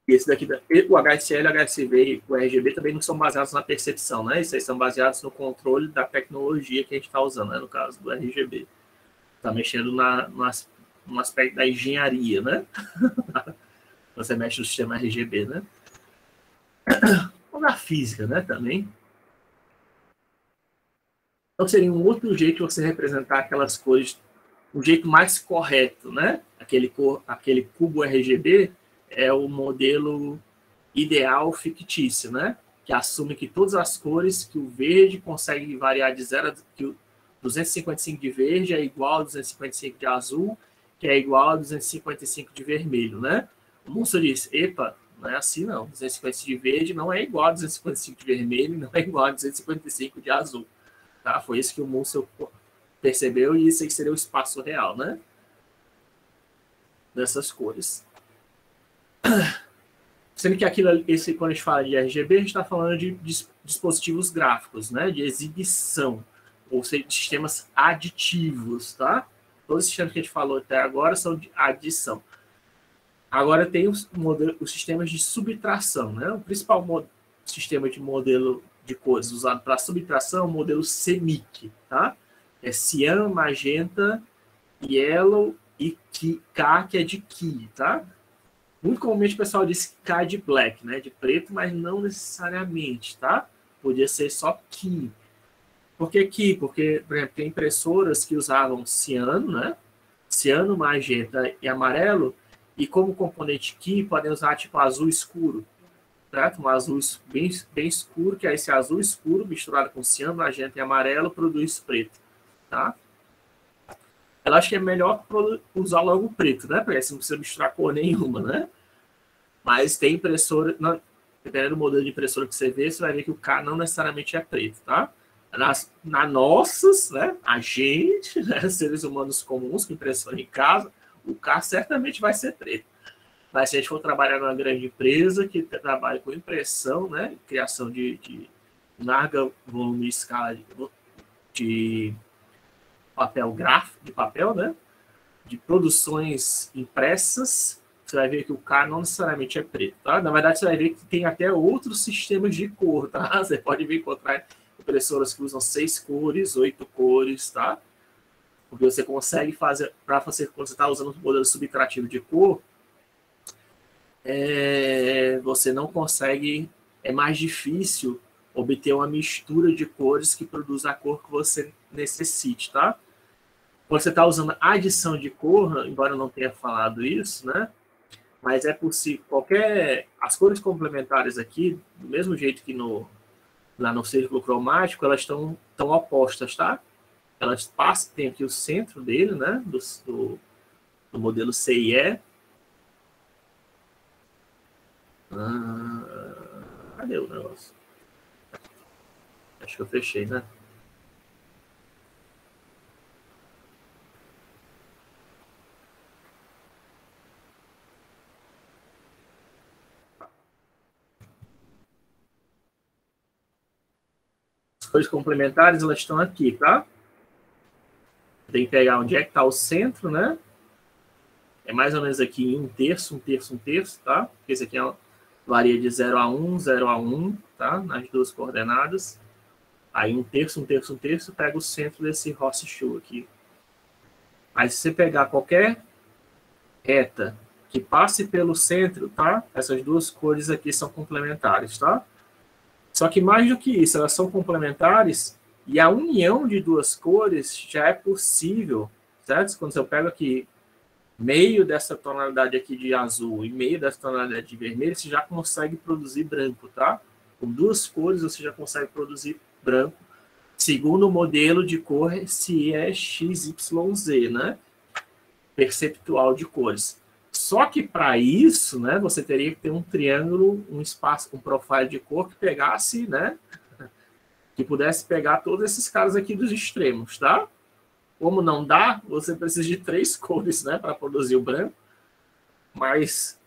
E esse daqui, o HSL, o HSV e o RGB também não são baseados na percepção, né? Esses são baseados no controle da tecnologia que a gente está usando, né? No caso do RGB. Está mexendo no aspecto da engenharia, né? Você mexe no sistema RGB, né? Ou na física, né? Também. Então, seria um outro jeito de você representar aquelas cores, um jeito mais correto, né? Aquele cubo RGB é o modelo ideal fictício, né? Que assume que todas as cores, que o verde consegue variar de 0 a... que o 255 de verde é igual a 255 de azul, que é igual a 255 de vermelho, né? O Munsell diz, epa, não é assim não. 255 de verde não é igual a 255 de vermelho, não é igual a 255 de azul. Tá? Foi isso que o Munsell percebeu e isso aí seria o espaço real, né? Dessas cores. Sendo que quando a gente fala de RGB, a gente está falando de dispositivos gráficos, né? De exibição, ou seja, de sistemas aditivos, tá? Todos os sistemas que a gente falou até agora são de adição. Agora tem os sistemas de subtração, né? O principal sistema de modelo de cores usado para subtração é o modelo CMYK, tá? É cian, magenta, yellow e K, que é de Ki, tá? Muito comumente o pessoal diz CAD black, né? De preto, mas não necessariamente, tá? Podia ser só key. Por que key? Porque, por exemplo, tem impressoras que usavam ciano, né? Ciano, magenta e amarelo, e como componente key podem usar tipo azul escuro, certo? Um azul bem, bem escuro, que é esse azul escuro misturado com ciano, magenta e amarelo produz preto, tá? Eu acho que é melhor usar logo preto, né? Porque você não precisa misturar cor nenhuma, né? Mas tem impressora, dependendo do modelo de impressora que você vê, você vai ver que o K não necessariamente é preto, tá? Na nossas, né? A gente, né? Seres humanos comuns com impressora em casa, o K certamente vai ser preto. Mas se a gente for trabalhar numa grande empresa que trabalha com impressão, né? Criação de larga volume e escala de papel gráfico, de papel, né? De produções impressas, você vai ver que o K não necessariamente é preto, tá? Na verdade, você vai ver que tem até outros sistemas de cor, tá? Você pode ver encontrar impressoras que usam 6 cores, 8 cores, tá? Porque você consegue fazer, para você, quando você está usando um modelo subtrativo de cor, você não consegue, é mais difícil obter uma mistura de cores que produza a cor que você necessite, tá? Quando você está usando adição de cor, embora eu não tenha falado isso, né? Mas é possível, as cores complementares aqui, do mesmo jeito que lá no círculo cromático, elas estão opostas, tá? Elas passam, tem aqui o centro dele, né? Do modelo CIE. Cadê o negócio? Acho que eu fechei, né? As cores complementares, elas estão aqui, tá? Tem que pegar onde é que está o centro, né? É mais ou menos aqui em 1/3, 1/3, 1/3, tá? Porque esse aqui varia de 0 a 1, 0 a 1, tá? Nas duas coordenadas. Aí 1/3, 1/3, 1/3, pega o centro desse horseshoe aqui. Aí se você pegar qualquer reta que passe pelo centro, tá? Essas duas cores aqui são complementares, tá? Só que mais do que isso, elas são complementares e a união de duas cores já é possível, certo? Quando eu pego aqui meio dessa tonalidade aqui de azul e meio dessa tonalidade de vermelho, você já consegue produzir branco, tá? Com duas cores você já consegue produzir branco, segundo o modelo de cor se é XYZ, né? Perceptual de cores. Só que para isso, né, você teria que ter um triângulo, um espaço, um profile de cor que pegasse, né, que pudesse pegar todos esses caras aqui dos extremos, tá? Como não dá, você precisa de 3 cores, né, para produzir o branco. Mas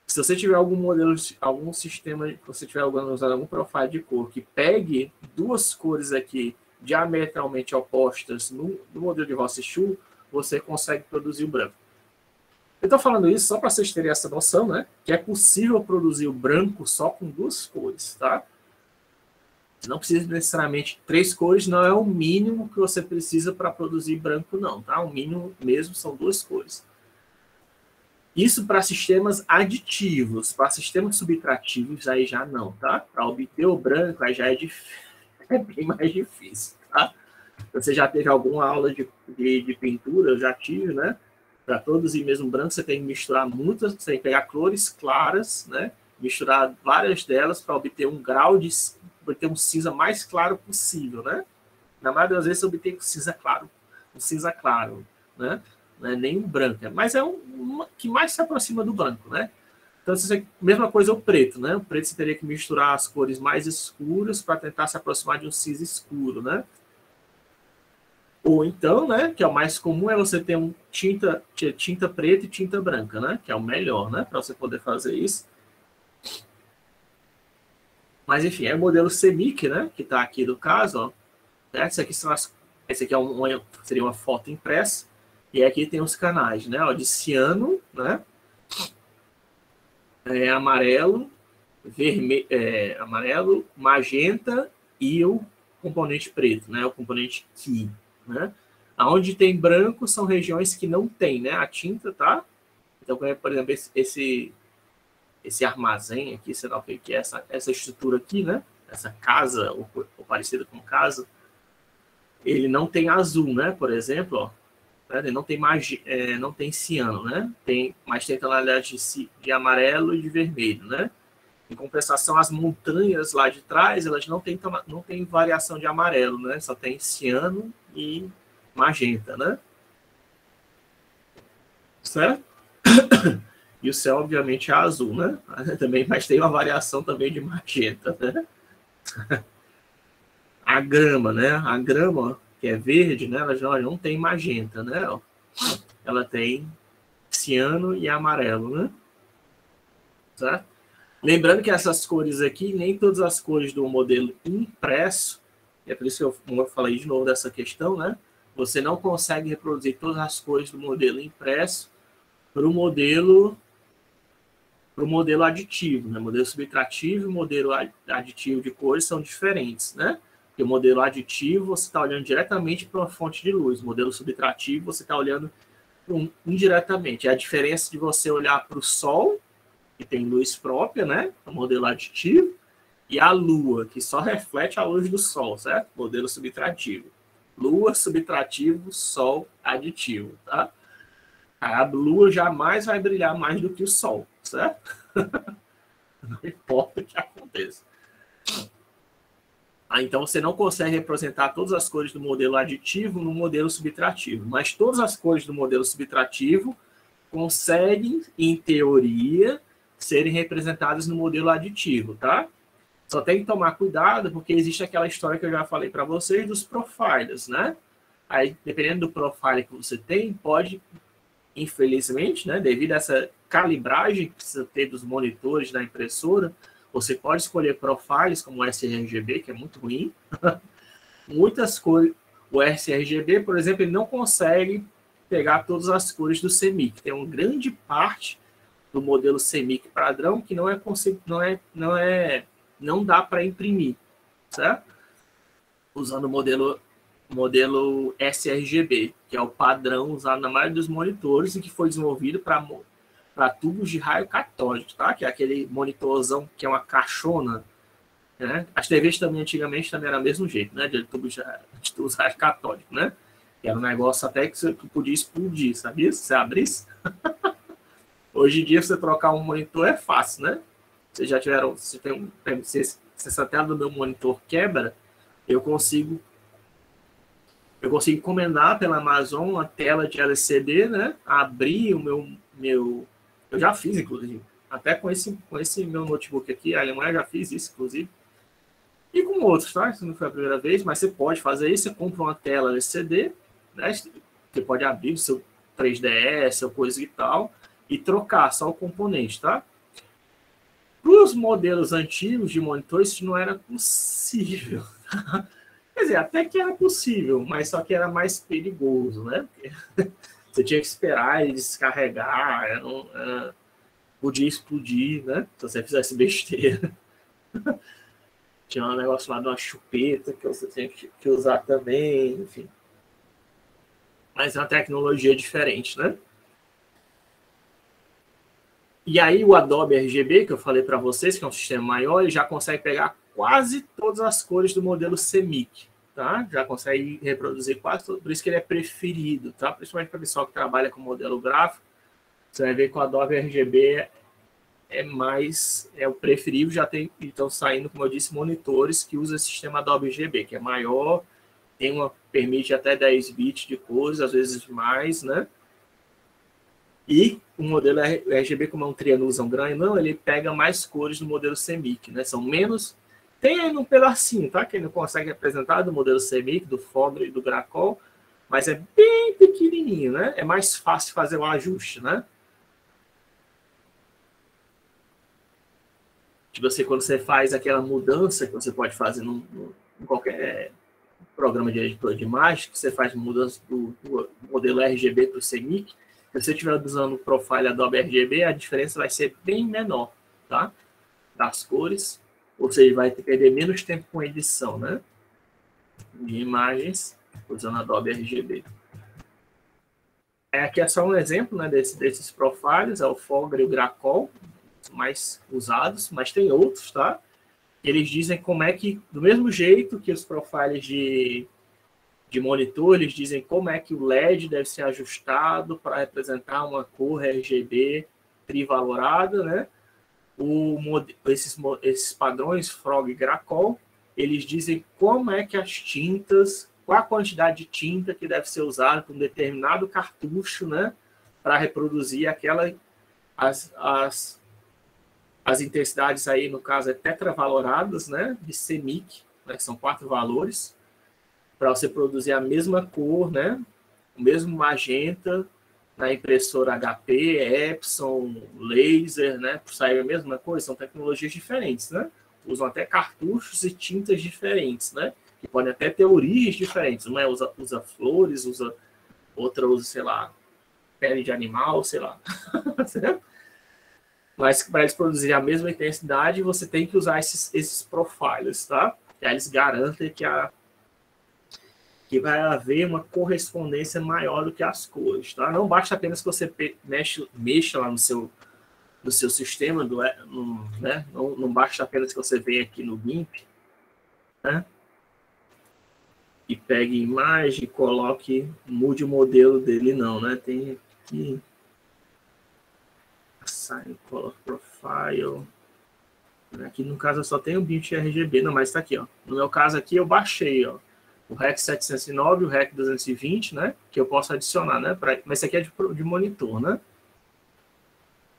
se você tiver algum modelo, algum sistema, se você tiver usando algum profile de cor que pegue duas cores aqui diametralmente opostas no modelo de Horseshoe, você consegue produzir o branco. Eu estou falando isso só para vocês terem essa noção, né? Que é possível produzir o branco só com duas cores, tá? Não precisa necessariamente 3 cores, não é o mínimo que você precisa para produzir branco, não, tá? O mínimo mesmo são 2 cores. Isso para sistemas aditivos, para sistemas subtrativos aí já não, tá? Para obter o branco aí já é bem mais difícil, tá? Você já teve alguma aula de pintura? Eu já tive, né? Para produzir mesmo branco, você tem que misturar muitas, você tem que pegar cores claras, né? Misturar várias delas para obter um grau de obter um cinza mais claro possível, né? Na maioria das vezes você obtém um cinza claro, né? Não é nem um branco, mas é uma que mais se aproxima do branco, né? Então, mesma coisa o preto, né? O preto você teria que misturar as cores mais escuras para tentar se aproximar de um cinza escuro, né? Ou então, né, que é o mais comum, é você ter tinta preta e tinta branca, né? Que é o melhor, né? Para você poder fazer isso. Mas, enfim, é o modelo CMYK, né? Que está aqui do caso, ó. Esse aqui, seria uma foto impressa. E aqui tem os canais, né? Ó, de ciano, né? Amarelo, vermelho, amarelo, magenta e o componente preto, né? O componente key, né? Aonde tem branco são regiões que não tem, né? A tinta, tá? Então, por exemplo, esse armazém aqui, sei lá o que é essa estrutura aqui, né? Essa casa, ou parecida com casa, ele não tem azul, né? Por exemplo, ó, né? Ele não tem não tem ciano, né? Mas tem tonalidade de amarelo e de vermelho, né? Em compensação, as montanhas lá de trás, elas não têm variação de amarelo, né? Só tem ciano e magenta, né? Certo? E o céu, obviamente, é azul, né? Também, mas tem uma variação também de magenta, né? A grama, né? A grama, que é verde, né? Ela não tem magenta, né? Ela tem ciano e amarelo, né? Certo? Lembrando que essas cores aqui, nem todas as cores do modelo impresso, é por isso que eu falei de novo dessa questão, né? Você não consegue reproduzir todas as cores do modelo impresso para o modelo aditivo, né? Modelo subtrativo e modelo aditivo de cores são diferentes, né? Porque o modelo aditivo você está olhando diretamente para uma fonte de luz, o modelo subtrativo você está olhando indiretamente. É a diferença de você olhar para o Sol, que tem luz própria, né? O modelo aditivo, e a Lua, que só reflete a luz do Sol, certo? Modelo subtrativo. Lua, subtrativo, Sol, aditivo, tá? A Lua jamais vai brilhar mais do que o Sol, certo? Não importa o que aconteça. Então, você não consegue representar todas as cores do modelo aditivo no modelo subtrativo, mas todas as cores do modelo subtrativo conseguem, em teoria, serem representadas no modelo aditivo, tá? Só tem que tomar cuidado, porque existe aquela história que eu já falei para vocês dos profilers, né? Aí, dependendo do profile que você tem, pode, infelizmente, né, devido a essa calibragem que precisa ter dos monitores da impressora, você pode escolher profiles como o sRGB, que é muito ruim. Muitas cores. O sRGB, por exemplo, ele não consegue pegar todas as cores do CMYK. Tem uma grande parte do modelo CMYK padrão que não dá para imprimir, certo? Usando o modelo sRGB, que é o padrão usado na maioria dos monitores e que foi desenvolvido para tubos de raio catódico, tá? Que é aquele monitorzão que é uma caixona, né? As TVs também antigamente também era o mesmo jeito, né? De tubos de raio catódico, né? Que era um negócio até que você podia explodir, sabia? Se você abrisse. Hoje em dia, você trocar um monitor é fácil, né? Vocês já tiveram... Se essa tela do meu monitor quebra, eu consigo encomendar pela Amazon uma tela de LCD, né? Abrir o meu... Eu já fiz, inclusive. Até com esse meu notebook aqui, a Alemanha já fiz isso, inclusive. E com outros, tá? Isso não foi a primeira vez, mas você pode fazer isso. Você compra uma tela LCD, né? Você pode abrir o seu 3DS ou coisa e tal, e trocar só o componente, tá? Para os modelos antigos de monitores, isso não era possível. Quer dizer, até que era possível, mas só que era mais perigoso, né? Porque você tinha que esperar ele descarregar, podia explodir, né? Se você fizesse besteira. Tinha um negócio lá de uma chupeta que você tinha que usar também, enfim. Mas é uma tecnologia diferente, né? E aí o Adobe RGB, que eu falei para vocês, que é um sistema maior, ele já consegue pegar quase todas as cores do modelo CMYK, tá? Já consegue reproduzir quase tudo, por isso que ele é preferido, tá? Principalmente para o pessoal que trabalha com modelo gráfico, você vai ver que o Adobe RGB é o preferível, já estão saindo, como eu disse, monitores que usam esse sistema Adobe RGB, que é maior, permite até 10 bits de cores, às vezes mais, né? E o modelo RGB, como é um triânulozão grande, não, ele pega mais cores do modelo CMYK, né? São menos... Tem aí um pedacinho, tá? Que ele não consegue representar do modelo CMYK, do Fogre e do Gracol, mas é bem pequenininho, né? É mais fácil fazer o ajuste, né? Tipo assim, quando você faz aquela mudança que você pode fazer em qualquer programa de editor de imagem, que você faz mudança do modelo RGB para o CMYK, se você estiver usando o profile Adobe RGB, a diferença vai ser bem menor, tá? Das cores, ou seja, vai perder menos tempo com edição, né? De imagens usando Adobe RGB. Aqui é só um exemplo, né, desses profiles, é o Fogra e o Gracol, mais usados, mas tem outros, tá? Eles dizem como é que, do mesmo jeito que os profiles de monitor, eles dizem como é que o LED deve ser ajustado para representar uma cor RGB trivalorada, né? Esses padrões Frog e Gracol, eles dizem como é que as tintas, qual a quantidade de tinta que deve ser usada para um determinado cartucho, né? Para reproduzir as intensidades aí, no caso, é tetravaloradas, né? De CMYK, né? Que são 4 valores, para você produzir a mesma cor, né? O mesmo magenta na impressora HP, Epson, laser, né? Para sair a mesma coisa, são tecnologias diferentes, né? Usam até cartuchos e tintas diferentes, né? Que podem até ter origens diferentes. Uma usa flores, outra usa, sei lá, pele de animal, sei lá. Mas para eles produzirem a mesma intensidade, você tem que usar esses profiles, tá? E aí eles garantem que vai haver uma correspondência maior do que as cores, tá? Não basta apenas que você mexa lá no seu sistema, né? Não basta apenas que você venha aqui no GIMP, né? E pegue imagem e coloque, mude o modelo dele, não, né? Tem aqui Assign Color Profile. Aqui no caso eu só tenho o BIM RGB, não, mas está aqui, ó. No meu caso aqui eu baixei, ó, o REC 709 e o REC 220, né? Que eu posso adicionar, né? Mas esse aqui é de monitor, né?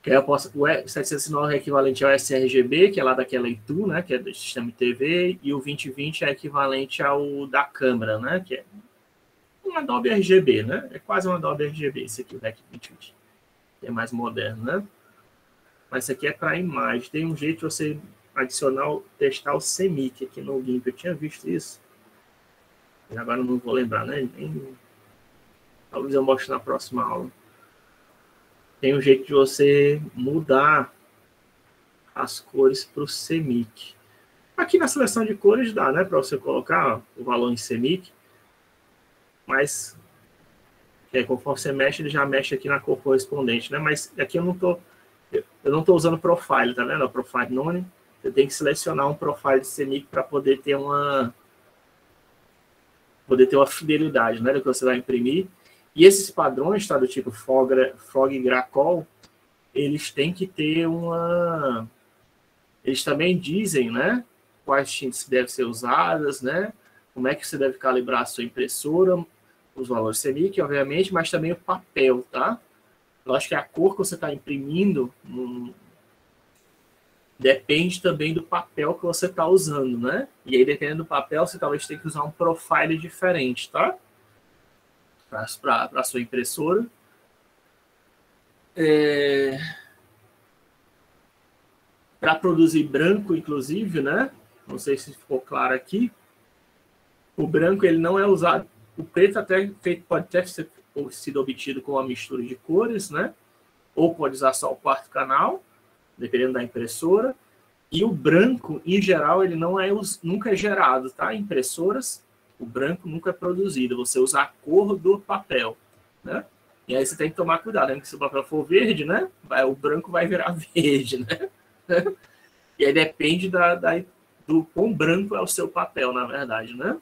Que aí eu posso, o 709 é equivalente ao sRGB, que é lá daquela ITU, né? Que é do sistema TV, e o 2020 é equivalente ao da câmera, né? Que é um Adobe RGB, né? É quase um Adobe RGB, esse aqui, o REC 2020. É mais moderno, né? Mas isso aqui é para imagem. Tem um jeito de você adicionar, testar o CMYK aqui no GIMP. Eu tinha visto isso. E agora não vou lembrar, né? Talvez eu mostre na próxima aula. Tem um jeito de você mudar as cores para o CMYK. Aqui na seleção de cores dá, né? Para você colocar o valor em CMYK. Mas conforme você mexe, ele já mexe aqui na cor correspondente, né? Mas aqui eu não estou usando profile, tá vendo? O profile none. Você tem que selecionar um profile de CMYK para poder ter uma fidelidade, né, do que você vai imprimir. E esses padrões, tá, do tipo Frog e Gracol, eles têm que ter eles também dizem, né, quais tintas devem ser usadas, né, como é que você deve calibrar a sua impressora, os valores CMYK, obviamente, mas também o papel, tá? Eu acho que a cor que você está imprimindo depende também do papel que você está usando, né? E aí, dependendo do papel, você talvez tenha que usar um profile diferente, tá? Para a sua impressora. Para produzir branco, inclusive, né? Não sei se ficou claro aqui. O branco ele não é usado. O preto até pode ter sido obtido com uma mistura de cores, né? Ou pode usar só o quarto canal, dependendo da impressora. E o branco, em geral, ele nunca é gerado, tá? Em impressoras, o branco nunca é produzido. Você usa a cor do papel, né? E aí você tem que tomar cuidado, né? Se o papel for verde, né? O branco vai virar verde, né? E aí depende do quão branco é o seu papel, na verdade, né?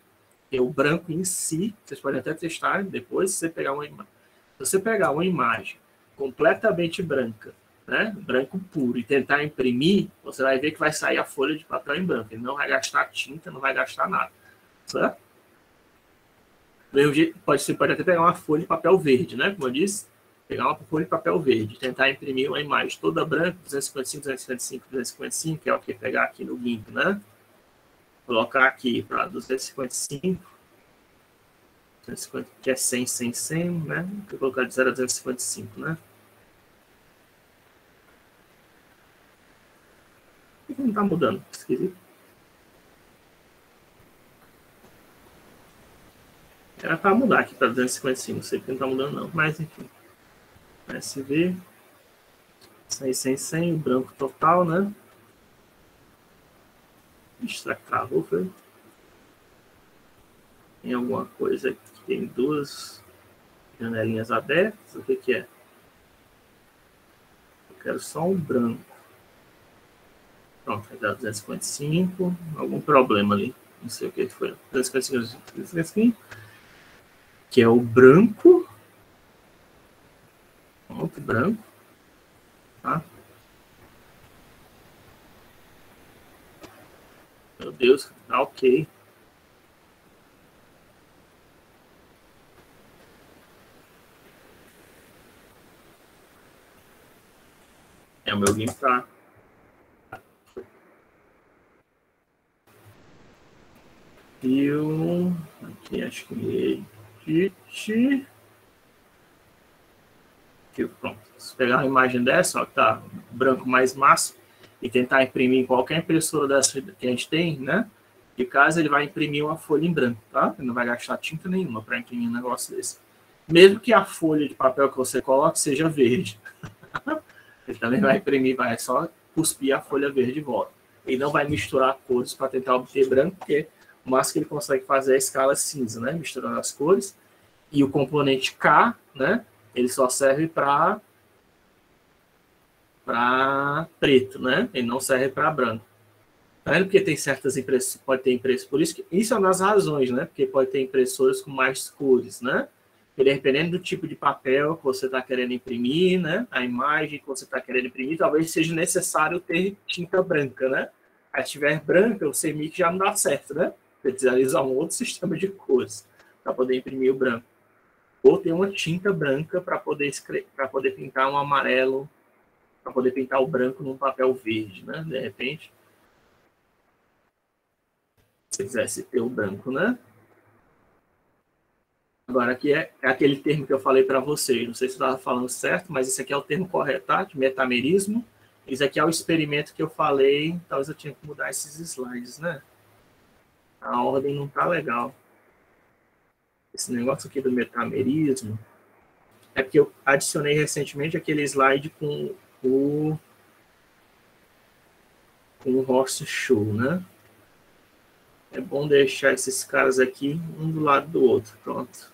E o branco em si, vocês podem até testar depois, se você pegar uma imagem completamente branca, né? Branco puro, e tentar imprimir, você vai ver que vai sair a folha de papel em branco. Ele não vai gastar tinta, não vai gastar nada, certo? Do mesmo jeito, você pode até pegar uma folha de papel verde, né? Como eu disse, pegar uma folha de papel verde, tentar imprimir uma imagem toda branca, 255, 255, 255, que é o que pegar aqui no GIMP, né? Colocar aqui para 255, 250, que é 100, 100, 100, né? Vou colocar de 0 a 255, né? Por que não está mudando? Esquisito. Era para mudar aqui para 255, não sei porque não está mudando não, mas enfim. SV, 100, 100, 100, o branco total, né? Será que travou, foi? Tem alguma coisa aqui, tem duas. Janelinhas abertas, o que que é? Eu quero só um branco. Pronto, vai dar 255, algum problema ali. Não sei o que foi. 255, que é o branco. Pronto, branco. Tá? Meu Deus, tá ok. O meu game tá. E o. Aqui acho que edit. Aqui, pronto. Se pegar uma imagem dessa, ó, que tá branco mais massa, e tentar imprimir em qualquer impressora dessa que a gente tem, né? De casa, ele vai imprimir uma folha em branco, tá? Ele não vai gastar tinta nenhuma para imprimir um negócio desse. Mesmo que a folha de papel que você coloque seja verde. Ele também vai imprimir, vai só cuspir a folha verde de volta. Ele não vai misturar cores para tentar obter branco, porque o máximo que ele consegue fazer é a escala cinza, né? Misturando as cores. E o componente K, né? Ele só serve para preto, né? Ele não serve para branco. Tá vendo? Porque tem certas impressoras, pode ter impressoras, por isso que isso é uma das razões, né? Porque pode ter impressoras com mais cores, né? E dependendo do tipo de papel que você está querendo imprimir, né? A imagem que você está querendo imprimir, talvez seja necessário ter tinta branca, né? Aí se tiver branca, o CMYK já não dá certo, né? Você precisaria usar um outro sistema de cores para poder imprimir o branco. Ou ter uma tinta branca para poder pintar um amarelo, para poder pintar o branco num papel verde, né? De repente, se quisesse ter o branco, né? Agora, aqui é aquele termo que eu falei para vocês. Não sei se eu estava falando certo, mas esse aqui é o termo correto, tá? De metamerismo. Esse aqui é o experimento que eu falei. Talvez eu tinha que mudar esses slides, né? A ordem não tá legal. Esse negócio aqui do metamerismo é porque eu adicionei recentemente aquele slide com o Horseshoe, né? É bom deixar esses caras aqui um do lado do outro. Pronto.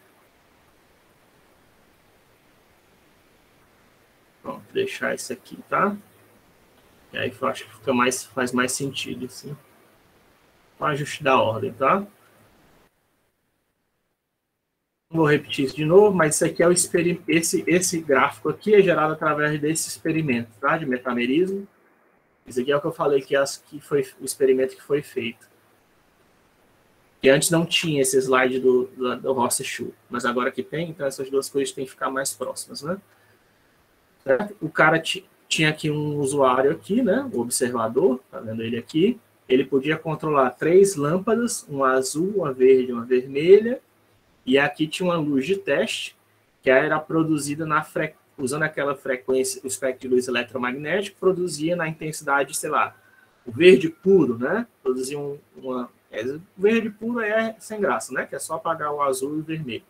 Pronto, deixar isso aqui, tá? E aí eu acho que faz mais sentido, assim. O ajuste da ordem, tá? Não vou repetir isso de novo, mas isso aqui é o esse gráfico aqui é gerado através desse experimento, tá? De metamerismo. Isso aqui é o que eu falei que foi o experimento que foi feito. E antes não tinha esse slide do Horseshoe, mas agora que tem, então essas duas coisas têm que ficar mais próximas, né? Certo? O cara tinha aqui um usuário aqui, né? O observador, tá vendo ele aqui? Ele podia controlar 3 lâmpadas, uma azul, uma verde e uma vermelha. E aqui tinha uma luz de teste, que era produzida usando aquela frequência, o espectro de luz eletromagnético, produzia na intensidade, sei lá, o verde puro, né? Produzia o verde puro é sem graça, né? Que é só apagar o azul e o vermelho.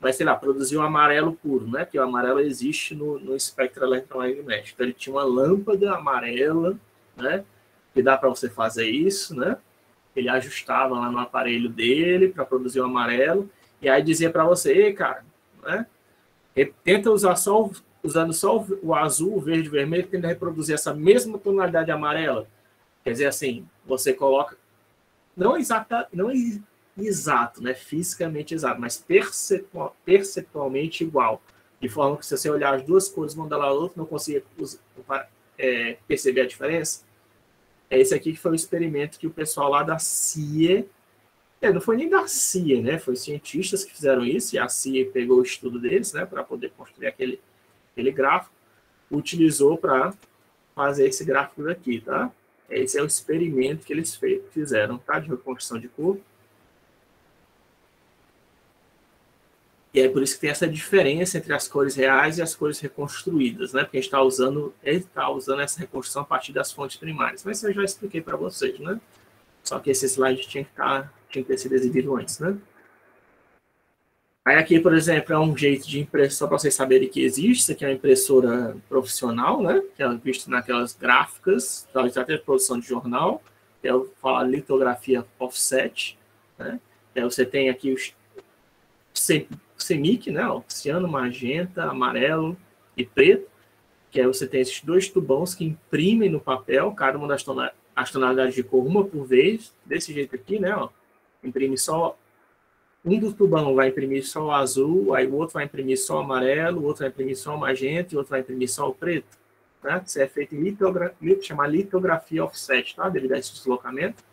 Mas, sei lá, produzia o amarelo puro, né? Que o amarelo existe no espectro eletromagnético. Então, ele tinha uma lâmpada amarela, né? Que dá para você fazer isso, né? Ele ajustava lá no aparelho dele para produzir o amarelo. E aí dizia para você, ei, cara, né? Tenta usar usando só o azul, o verde e o vermelho, tenta reproduzir essa mesma tonalidade amarela. Quer dizer assim, você coloca, não exato, né? Fisicamente exato, mas perceptualmente igual. De forma que se você olhar as duas cores uma da outra, não consiga perceber a diferença. É esse aqui que foi o experimento que o pessoal lá da CIA, não foi nem da CIA, né? Foi cientistas que fizeram isso, e a CIA pegou o estudo deles, né, para poder construir aquele gráfico, utilizou para fazer esse gráfico daqui, tá? Esse é o experimento que eles fizeram, tá? De reconstrução de cor. E é por isso que tem essa diferença entre as cores reais e as cores reconstruídas, né? Porque a gente está usando essa reconstrução a partir das fontes primárias. Mas eu já expliquei para vocês, né? Só que esse slide tinha que ter sido exibido antes, né? Aí aqui, por exemplo, é um jeito de impressão, só para vocês saberem que existe. Isso aqui é uma impressora profissional, né? Que é vista naquelas gráficas, talvez até produção de jornal. Que é a litografia offset, né? Aí você tem aqui CMYK, né? Ó, ciano, magenta, amarelo e preto, que aí você tem esses 2 tubões que imprimem no papel, cada uma das as tonalidades de cor, uma por vez, desse jeito aqui, né? Ó, imprime só, um do tubão vai imprimir só o azul, aí o outro vai imprimir só o amarelo, o outro vai imprimir só o magenta e o outro vai imprimir só o preto. Tá? Isso é feito em litografia offset, tá? Devido a esse deslocamento.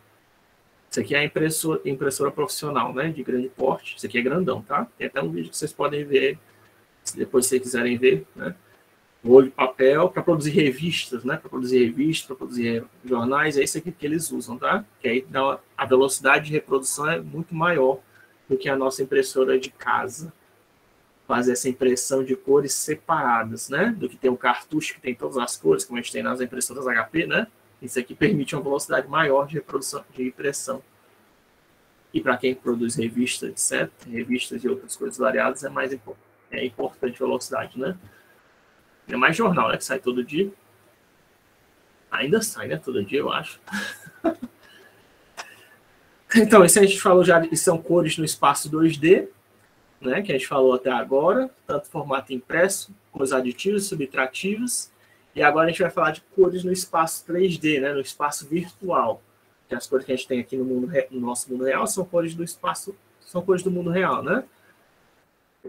Isso aqui é a impressora profissional, né? De grande porte. Isso aqui é grandão, tá? Tem até um vídeo que vocês podem ver, se depois vocês quiserem ver, né? Rolo de papel para produzir revistas, né? Para produzir revistas, para produzir jornais, é isso aqui que eles usam, tá? Que aí a velocidade de reprodução é muito maior do que a nossa impressora de casa. Fazer essa impressão de cores separadas, né? Do que tem um cartucho que tem todas as cores, como a gente tem nas impressoras HP, né? Isso aqui permite uma velocidade maior de reprodução, de impressão. E para quem produz revistas, etc., revistas e outras coisas variadas, é importante a velocidade, né? É mais jornal, né? Que sai todo dia. Ainda sai, né? Todo dia, eu acho. Então, isso a gente falou já, são cores no espaço 2D, né? Que a gente falou até agora, tanto formato impresso, com os aditivos, subtrativos. E agora a gente vai falar de cores no espaço 3D, né? No espaço virtual. Que as cores que a gente tem aqui no nosso mundo real são cores do espaço, são cores do mundo real, né?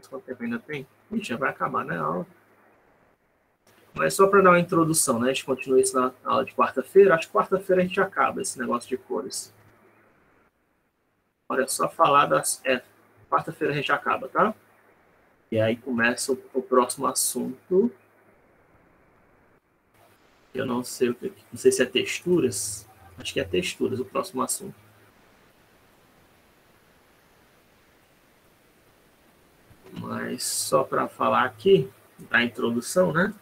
Quanto tempo ainda tem? Ixi, já vai acabar, né? A aula. Mas só para dar uma introdução, né? A gente continua isso na aula de quarta-feira. Acho que quarta-feira a gente acaba esse negócio de cores. Olha, só falar das... quarta-feira a gente acaba, tá? E aí começa o próximo assunto. Eu não sei o que... Não sei se é texturas. Acho que é texturas o próximo assunto. Mas só para falar aqui, da introdução, né?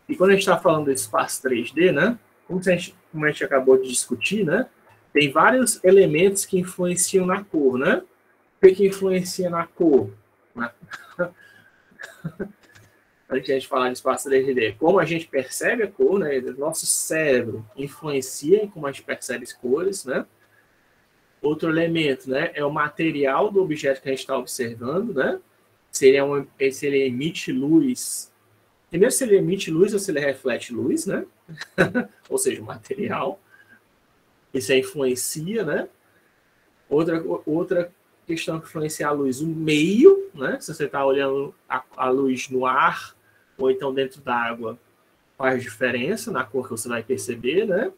E quando a gente está falando do espaço 3D, né? Como a gente acabou de discutir, né? Tem vários elementos que influenciam na cor, né? O que influencia na cor? Antes de a gente falar de espaço 3D, como a gente percebe a cor, né? Nosso cérebro influencia em como a gente percebe as cores, né? Outro elemento, né? É o material do objeto que a gente está observando, né? Se ele emite luz. Primeiro, se ele emite luz ou se ele reflete luz, né? Ou seja, o material. Isso aí influencia, né? Outra questão que influencia a luz, o meio, né? Se você está olhando a luz no ar ou então dentro da água, faz diferença na cor que você vai perceber, né?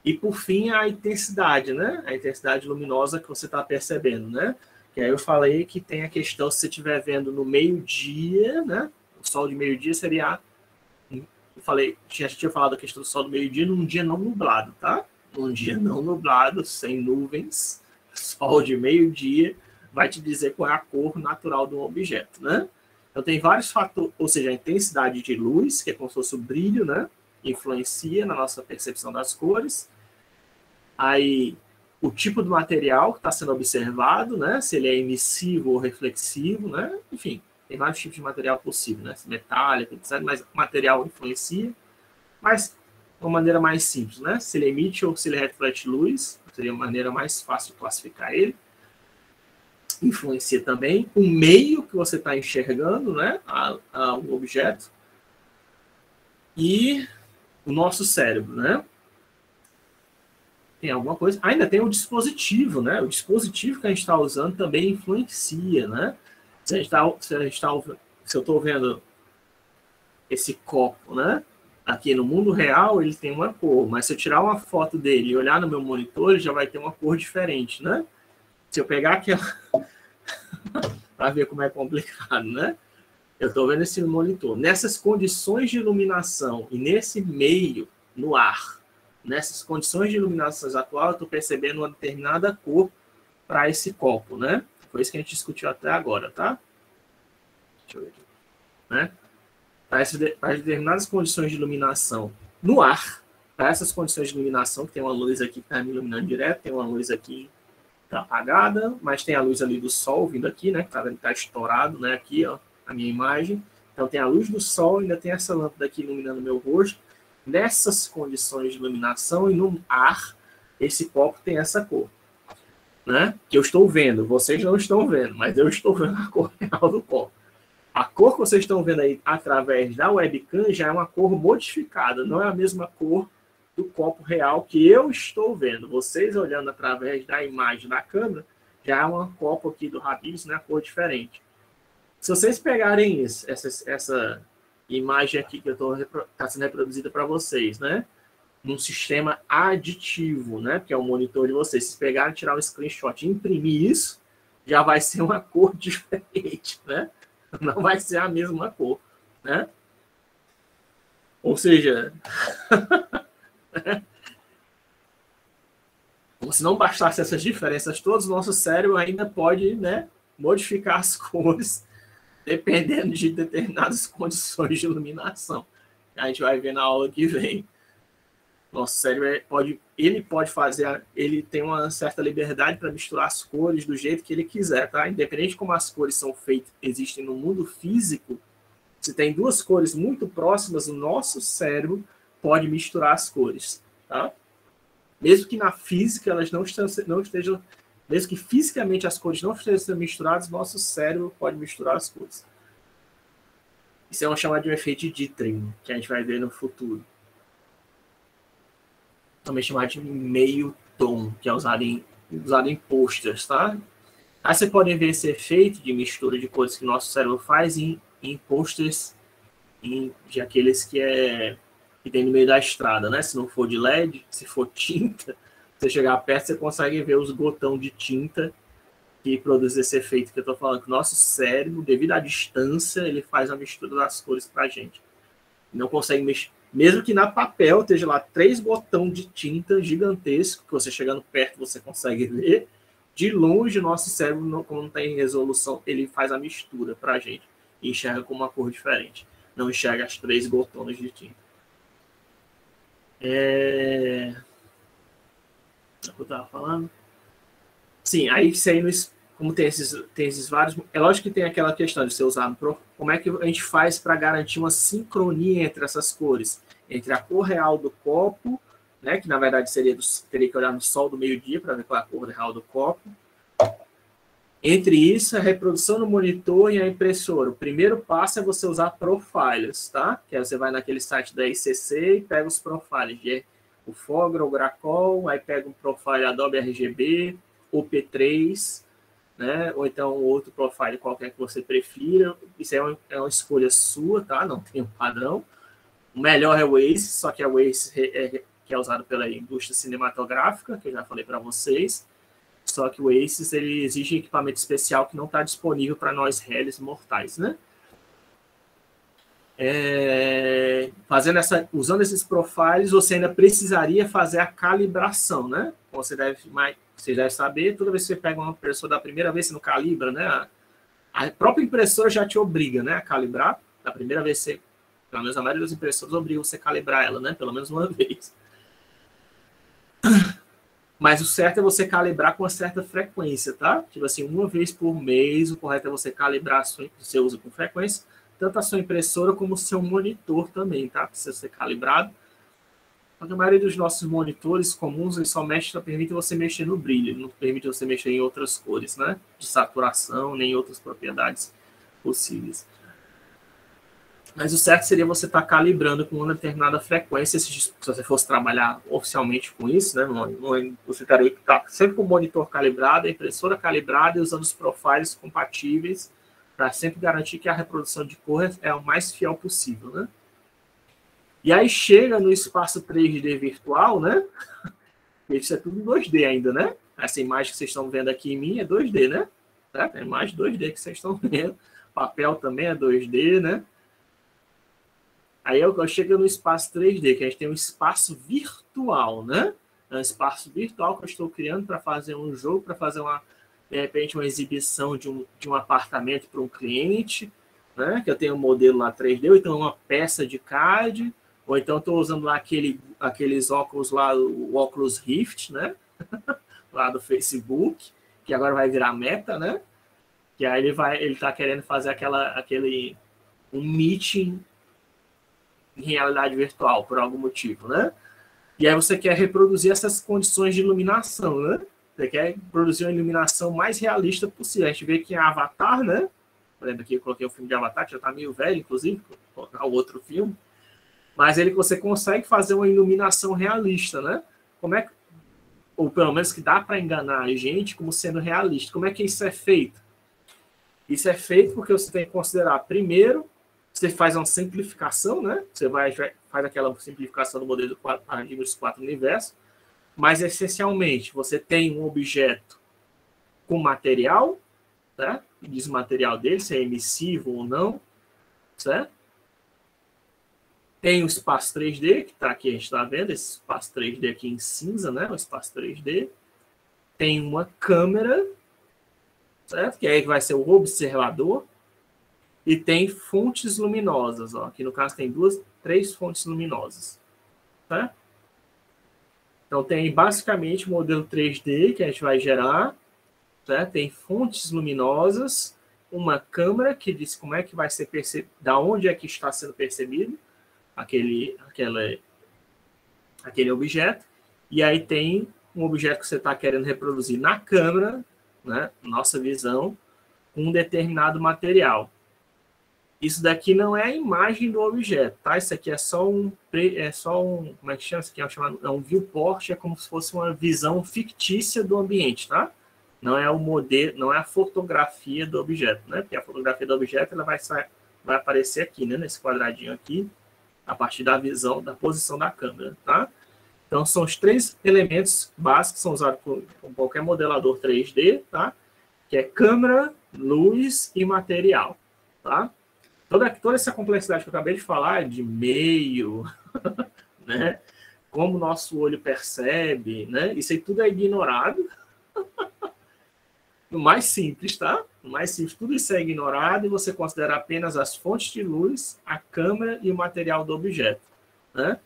E, por fim, a intensidade, né? A intensidade luminosa que você está percebendo, né? Que aí eu falei que tem a questão, se você estiver vendo no meio-dia, né? O sol de meio-dia seria... Eu falei, já tinha falado a questão do sol do meio-dia num dia não nublado, tá? Num dia não nublado, sem nuvens, sol de meio-dia, vai te dizer qual é a cor natural de um objeto, né? Então, tem vários fatores, ou seja, a intensidade de luz, que é como se fosse o brilho, né? Influencia na nossa percepção das cores. Aí, o tipo do material que está sendo observado, né? Se ele é emissivo ou reflexivo, né? Enfim, tem vários tipos de material possível, né? Metálico, etc. Mas o material influencia. Mas, de uma maneira mais simples, né? Se ele emite ou se ele reflete luz, seria a maneira mais fácil de classificar ele. Influencia também o meio que você está enxergando, né? O objeto. E o nosso cérebro, né? Tem alguma coisa. Ainda tem o dispositivo, né? O dispositivo que a gente está usando também influencia, né? Se eu estou vendo esse copo, né? Aqui no mundo real ele tem uma cor, mas se eu tirar uma foto dele e olhar no meu monitor, ele já vai ter uma cor diferente, né? Se eu pegar aquela... para ver como é complicado, né? Eu estou vendo esse monitor. Nessas condições de iluminação e nesse meio, no ar, nessas condições de iluminação atual, eu estou percebendo uma determinada cor para esse copo, né? Foi isso que a gente discutiu até agora, tá? Deixa eu ver aqui. Né? Para determinadas condições de iluminação no ar, para essas condições de iluminação, que tem uma luz aqui que está me iluminando direto, tem uma luz aqui que está apagada, mas tem a luz ali do sol vindo aqui, né? Que está estourado, né? Aqui, ó, a minha imagem. Então tem a luz do sol, ainda tem essa lâmpada aqui iluminando meu rosto. Nessas condições de iluminação e no ar, esse copo tem essa cor. né? Que eu estou vendo, vocês não estão vendo, mas eu estou vendo a cor real do copo. A cor que vocês estão vendo aí através da webcam já é uma cor modificada, não é a mesma cor do copo real que eu estou vendo. Vocês olhando através da imagem da câmera, já é uma copo aqui do Habib's, né? Cor diferente. Se vocês pegarem isso, essa imagem aqui que está sendo reproduzida para vocês, né? Num sistema aditivo, né? Que é o monitor de vocês. Se pegarem, tirar um screenshot e imprimir isso, já vai ser uma cor diferente, né? Não vai ser a mesma cor, né? Ou seja, como se não bastasse essas diferenças todas, o nosso cérebro ainda pode, né, modificar as cores dependendo de determinadas condições de iluminação. A gente vai ver na aula que vem. Nosso cérebro pode fazer, ele tem uma certa liberdade para misturar as cores do jeito que ele quiser, tá? Independente de como as cores são feitas, existem no mundo físico, se tem duas cores muito próximas, o nosso cérebro pode misturar as cores, tá? Mesmo que na física elas não estejam, mesmo que fisicamente as cores não estejam misturadas, nosso cérebro pode misturar as cores. Isso é chamado de um efeito de Dithering, que a gente vai ver no futuro. Também chamado de meio tom, que é usado em posters, tá? Aí você pode ver esse efeito de mistura de cores que o nosso cérebro faz em posters de aqueles que tem no meio da estrada, né? Se não for de LED, se for tinta, você chegar perto, você consegue ver os gotão de tinta que produz esse efeito que eu estou falando, que o nosso cérebro, devido à distância, ele faz a mistura das cores para a gente. Não consegue mexer. Mesmo que na papel esteja lá 3 botões de tinta gigantesco, que você chegando perto você consegue ver, de longe o nosso cérebro, como não tem resolução, ele faz a mistura para a gente e enxerga com uma cor diferente. Não enxerga as 3 botões de tinta. O que eu estava falando? Sim, aí como tem esses vários... É lógico que tem aquela questão de você usar... Como é que a gente faz para garantir uma sincronia entre essas cores? Entre a cor real do copo, né, que na verdade teria que olhar no sol do meio-dia para ver qual é a cor real do copo. Entre isso, a reprodução no monitor e a impressora. O primeiro passo é você usar profilers, tá? Que aí você vai naquele site da ICC e pega os profilers. O Fogra, o Gracol, aí pega um profile Adobe RGB, o P3, né? Ou então outro profile qualquer que você prefira. Isso é uma escolha sua, tá? Não tem um padrão. O melhor é o Ace, só que é o Ace que é usado pela indústria cinematográfica, que eu já falei para vocês. Só que o Aces ele exige equipamento especial que não está disponível para nós réis mortais, né? Usando esses profiles, você ainda precisaria fazer a calibração, né? Você deve saber, toda vez que você pega uma impressora da primeira vez, você não calibra, né? A própria impressora já te obriga, né, a calibrar. Da primeira vez, pelo menos a maioria das impressoras obriga você a calibrar ela, né? Pelo menos uma vez. Mas o certo é você calibrar com uma certa frequência, tá? Tipo assim, uma vez por mês, o correto é você calibrar, você usa com frequência, tanto a sua impressora como o seu monitor também, tá? Precisa ser calibrado. Porque a maioria dos nossos monitores comuns, ele só permite você mexer no brilho, ele não permite você mexer em outras cores, né? De saturação, nem outras propriedades possíveis. Mas o certo seria você estar calibrando com uma determinada frequência, se você fosse trabalhar oficialmente com isso, né? Você estaria sempre com o monitor calibrado, a impressora calibrada e usando os profiles compatíveis para sempre garantir que a reprodução de cor é o mais fiel possível, né? E aí chega no espaço 3D virtual, né? Isso é tudo em 2D ainda, né? Essa imagem que vocês estão vendo aqui em mim é 2D, né? É a imagem 2D que vocês estão vendo. O papel também é 2D, né? Aí eu chego no espaço 3D, que a gente tem um espaço virtual, né? É um espaço virtual que eu estou criando para fazer um jogo, para fazer de repente, uma exibição de um apartamento para um cliente, né? Que eu tenho um modelo lá 3D, ou então uma peça de CAD, ou então estou usando lá aqueles óculos lá, o óculos Rift, né? Lá do Facebook, que agora vai virar Meta, né? Que aí ele está querendo fazer um meeting em realidade virtual, por algum motivo, né? E aí você quer reproduzir essas condições de iluminação, né? Você quer produzir uma iluminação mais realista possível. A gente vê que em Avatar, né? Lembra que eu coloquei o filme de Avatar, que já está meio velho, inclusive, vou colocar o outro filme. Mas você consegue fazer uma iluminação realista, né? Como é que, ou pelo menos que dá para enganar a gente como sendo realista. Como é que isso é feito? Isso é feito porque você tem que considerar, primeiro, você faz uma simplificação, né? Você faz aquela simplificação do modelo do paradigma dos 4 universos, mas essencialmente você tem um objeto com material, né? Diz o material dele, se é emissivo ou não, certo? Tem o espaço 3D, que está aqui, a gente está vendo, esse espaço 3D aqui em cinza, né? O espaço 3D. Tem uma câmera, certo? Que aí vai ser o observador. E tem fontes luminosas, ó. Aqui no caso tem três fontes luminosas, tá? Então tem basicamente o modelo 3D que a gente vai gerar, tá? Tem fontes luminosas, uma câmera que diz como é que vai ser percebido, da onde é que está sendo percebido aquele objeto, e aí tem um objeto que você está querendo reproduzir na câmera, né? Nossa visão, um determinado material. Isso daqui não é a imagem do objeto, tá? Isso aqui é só um, como é que chama? Isso aqui é um viewport, é como se fosse uma visão fictícia do ambiente, tá? Não é o modelo, não é a fotografia do objeto, né? Porque a fotografia do objeto ela vai aparecer aqui, né? Nesse quadradinho aqui, a partir da visão, da posição da câmera, tá? Então são os 3 elementos básicos que são usados por qualquer modelador 3D, tá? Que é câmera, luz e material, tá? Toda essa complexidade que eu acabei de falar, de meio, né? Como o nosso olho percebe, né? Isso aí tudo é ignorado. O mais simples, tá? O mais simples, tudo isso é ignorado e você considera apenas as fontes de luz, a câmera e o material do objeto, né?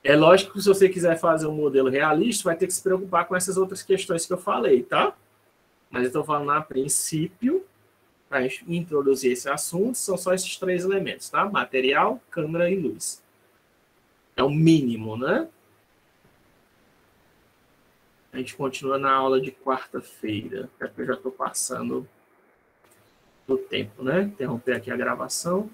É lógico que se você quiser fazer um modelo realista, vai ter que se preocupar com essas outras questões que eu falei, tá? Mas eu estou falando a princípio, para a gente introduzir esse assunto, são só esses 3 elementos, tá? Material, câmera e luz. É o mínimo, né? A gente continua na aula de quarta-feira, porque eu já estou passando do tempo, né? Interromper aqui a gravação.